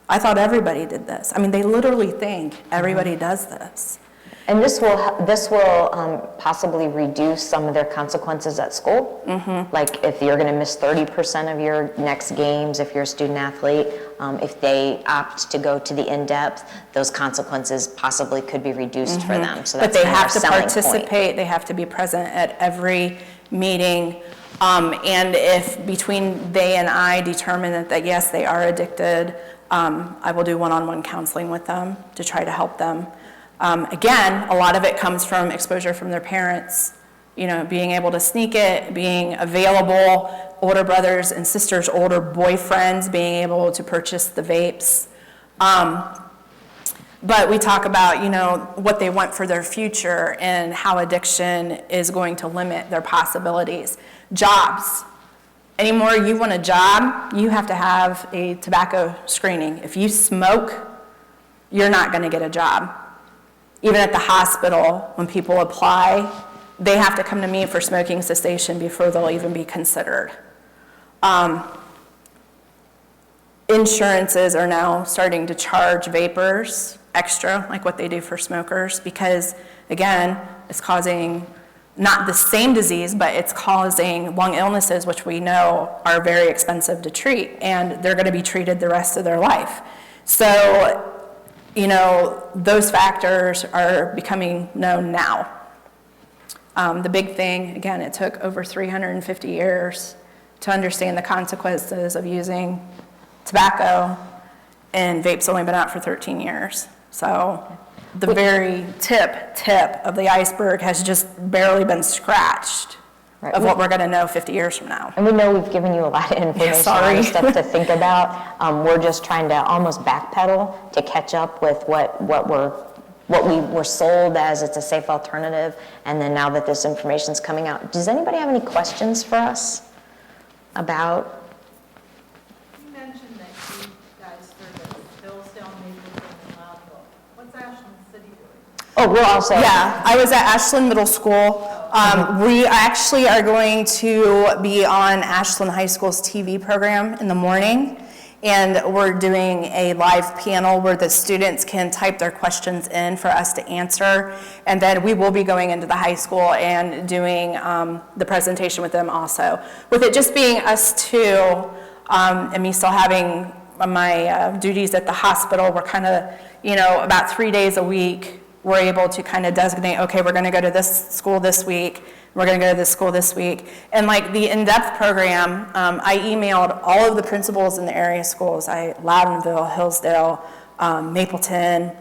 I thought everybody did this. I mean, they literally think everybody does this. And this will possibly reduce some of their consequences at school. Like if you're going to miss 30% of your next games, if you're a student athlete, If they opt to go to the in-depth, those consequences possibly could be reduced for them. So But that's they kind of have our to selling point. participate, they have to be present at every meeting. And if between they and I determine that yes, they are addicted, I will do one-on-one counseling with them to try to help them. Again, a lot of it comes from exposure from their parents, you know, being able to sneak it, being available, older brothers and sisters, older boyfriends, being able to purchase the vapes. But we talk about, you know, what they want for their future and how addiction is going to limit their possibilities. Jobs. Any more you want a job, you have to have a tobacco screening. If you smoke, you're not going to get a job. Even at the hospital, when people apply, they have to come to me for smoking cessation before they'll even be considered. Insurances are now starting to charge vapors extra, like what they do for smokers, because again, it's causing not the same disease, but it's causing lung illnesses, which we know are very expensive to treat, and they're going to be treated the rest of their life. So, you know, those factors are becoming known now. The big thing, again, it took over 350 years to understand the consequences of using tobacco, and vape's only been out for 13 years. So the very tip of the iceberg has just barely been scratched of what we're going to know 50 years from now. And we know we've given you a lot of information, a lot of stuff to think about. We're just trying to almost backpedal to catch up with what we were sold as it's a safe alternative, and then now that this information's coming out. Does anybody have any questions for us about? You mentioned that you guys service Hillsdale, Mapleton, and Loudville. What's Ashland City doing? Oh, we're also. Yeah, I was at Ashland Middle School. We actually are going to be on Ashland High School's TV program in the morning, and we're doing a live panel where the students can type their questions in for us to answer, and then we will be going into the high school and doing the presentation with them also. With it just being us two, and me still having my duties at the hospital, we're kind of, you know, about 3 days a week, we're able to kind of designate, okay, we're going to go to this school this week, we're going to go to this school this week. And like the in-depth program, I emailed all of the principals in the area schools, Loudonville, Hillsdale, Mapleton,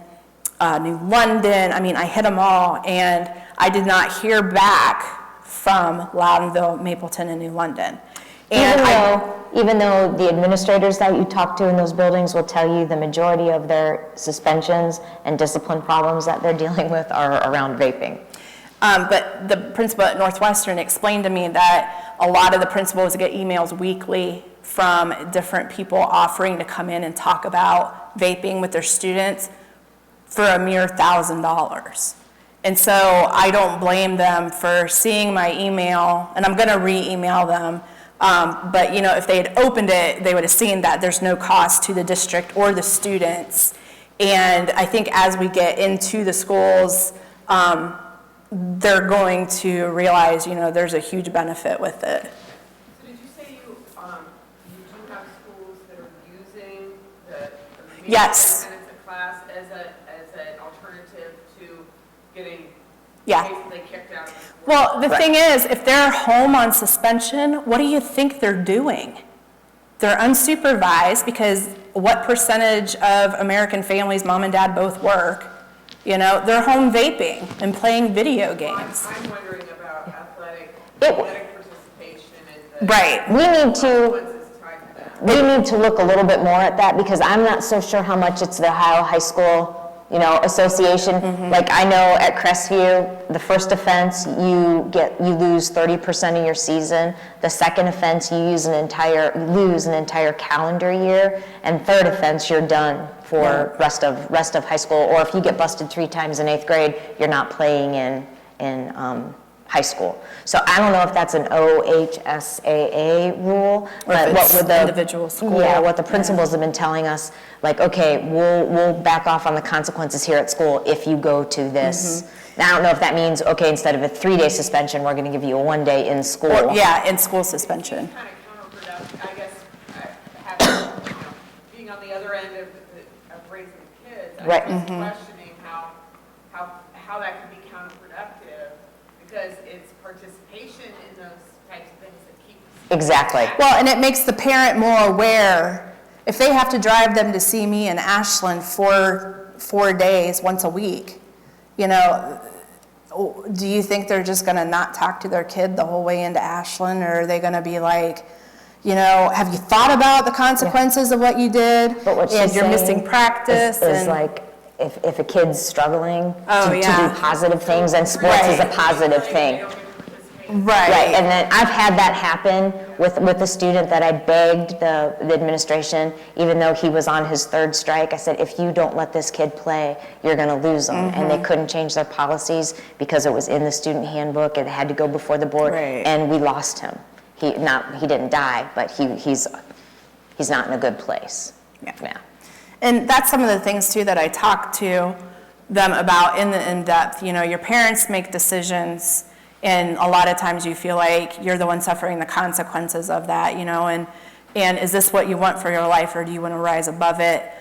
New London. I mean, I hit them all, and I did not hear back from Loudonville, Mapleton, and New London. And Even though the administrators that you talk to in those buildings will tell you the majority of their suspensions and discipline problems that they're dealing with are around vaping. But the principal at Northwestern explained to me that a lot of the principals get emails weekly from different people offering to come in and talk about vaping with their students for a mere $1,000. And so I don't blame them for seeing my email, and I'm going to re-email them. But you know, if they had opened it, they would have seen that there's no cost to the district or the students. And I think as we get into the schools, they're going to realize, you know, there's a huge benefit with it. So did you say you do have schools that are using the Yes. attendance at class as an alternative to getting Yeah. basically kicked out of the school? Well, the thing is, if they're home on suspension, what do you think they're doing? They're unsupervised, because what percentage of American families, mom and dad both work? You know, they're home vaping and playing video games. I'm wondering about athletic It- participation and the Right. We need to. consequences tied to that. We need to look a little bit more at that, because I'm not so sure how much it's the Ohio High School, you know, association. Like I know at Crestview, the first offense, you lose 30% of your season. The second offense, you lose an entire calendar year. And third offense, you're done for rest of high school. Or if you get busted 3 times in 8th grade, you're not playing in high school. So I don't know if that's an OHSAA rule, but what would the individual school. Yeah, what the principals have been telling us, like, okay, we'll back off on the consequences here at school if you go to this. Now, I don't know if that means, okay, instead of a 3-day suspension, we're going to give you a 1-day in school. Or, yeah, in school suspension. Kind of counterproductive, I guess, having, you know, being on the other end of raising kids, I Right. was questioning how that could be counterproductive, because it's participation in those types of things that keep. Exactly. Well, and it makes the parent more aware. If they have to drive them to see me in Ashland for 4 days, once a week, you know, do you think they're just going to not talk to their kid the whole way into Ashland? Or are they going to be like, you know, have you thought about the consequences of what you did? But what And she's you're saying missing practice. is and, like, if a kid's struggling Oh, to yeah. do positive things, then sports is a Right. positive thing. They don't get to participate. Right, and then I've had that happen with a student that I begged the administration, even though he was on his 3rd strike, I said, if you don't let this kid play, you're gonna lose him. And they couldn't change their policies because it was in the student handbook, it had to go before the board, Right. and we lost him. He didn't die, but he's not in a good place. Yeah. And that's some of the things too that I talk to them about in the in-depth. You know, your parents make decisions, and a lot of times you feel like you're the one suffering the consequences of that, you know, and is this what you want for your life, or do you want to rise above it?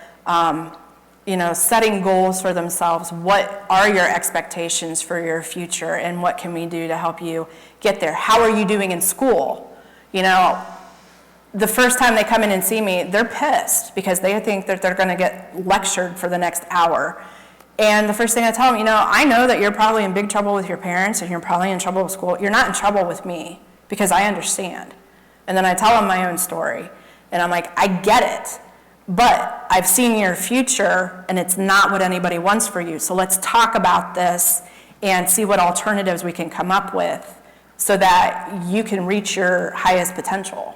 You know, setting goals for themselves. What are your expectations for your future, and what can we do to help you get there? How are you doing in school? You know, the first time they come in and see me, they're pissed because they think that they're going to get lectured for the next hour. And the first thing I tell them, you know, I know that you're probably in big trouble with your parents, and you're probably in trouble with school. You're not in trouble with me, because I understand. And then I tell them my own story. And I'm like, I get it, but I've seen your future, and it's not what anybody wants for you. So let's talk about this and see what alternatives we can come up with so that you can reach your highest potential.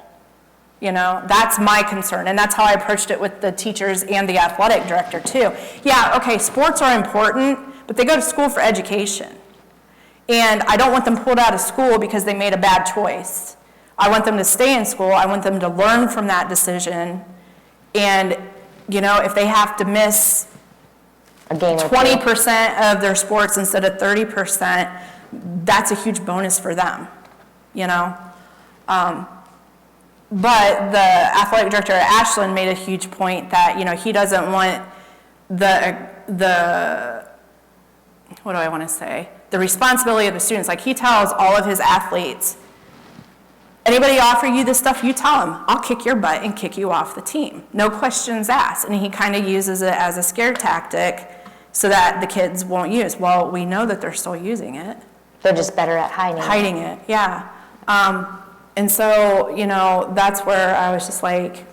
You know, that's my concern, and that's how I approached it with the teachers and the athletic director too. Yeah, okay, sports are important, but they go to school for education. And I don't want them pulled out of school because they made a bad choice. I want them to stay in school. I want them to learn from that decision. And, you know, if they have to miss A game or 20% of their sports instead of 30%, that's a huge bonus for them, you know? But the athletic director at Ashland made a huge point that, you know, he doesn't want the what do I want to say? The responsibility of the students. Like, he tells all of his athletes, anybody offer you this stuff, you tell them, I'll kick your butt and kick you off the team. No questions asked. And he kind of uses it as a scare tactic so that the kids won't use. Well, we know that they're still using it. They're just better at hiding. Hiding it, yeah. And so, you know, that's where I was just like,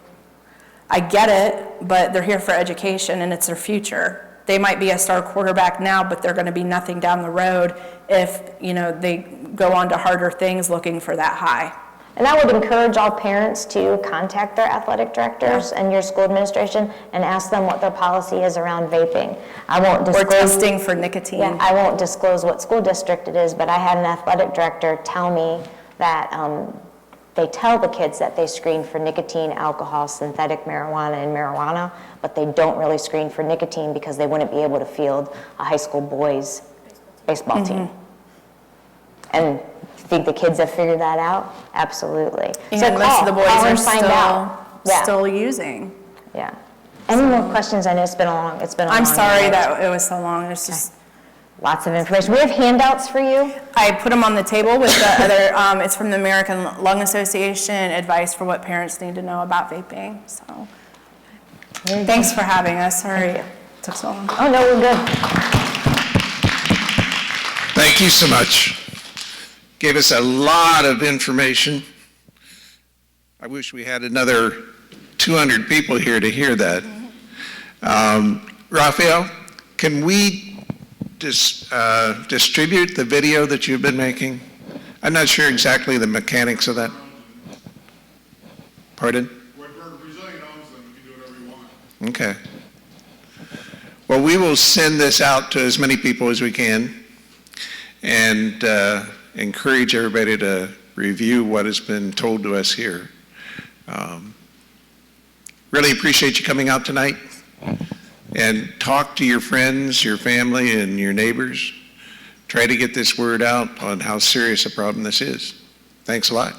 I get it, but they're here for education, and it's their future. They might be a star quarterback now, but they're going to be nothing down the road if, you know, they go on to harder things looking for that high. And I would encourage all parents to contact their athletic directors and your school administration and ask them what their policy is around vaping. I won't Or disclose. testing for nicotine. Yeah, I won't disclose what school district it is, but I had an athletic director tell me that they tell the kids that they screen for nicotine, alcohol, synthetic marijuana, and marijuana, but they don't really screen for nicotine because they wouldn't be able to field a high school boys baseball team. And think the kids have figured that out? Absolutely. And So most of the boys call are and find out. Yeah. still using. Yeah. Any more questions? I know it's been a long night. I'm sorry that it was so long. It's just, Lots of information. We have handouts for you. I put them on the table with the other, it's from the American Lung Association, advice for what parents need to know about vaping, so. Thanks for having us, sorry it took so long. Oh, no, we're good. Thank you so much. Gave us a lot of information. I wish we had another 200 people here to hear that. Raphael, can we distribute the video that you've been making? I'm not sure exactly the mechanics of that. Pardon? Redbird Resilient owns them, you can do whatever you want. Okay. Well, we will send this out to as many people as we can and encourage everybody to review what has been told to us here. Really appreciate you coming out tonight, and talk to your friends, your family, and your neighbors. Try to get this word out on how serious a problem this is. Thanks a lot.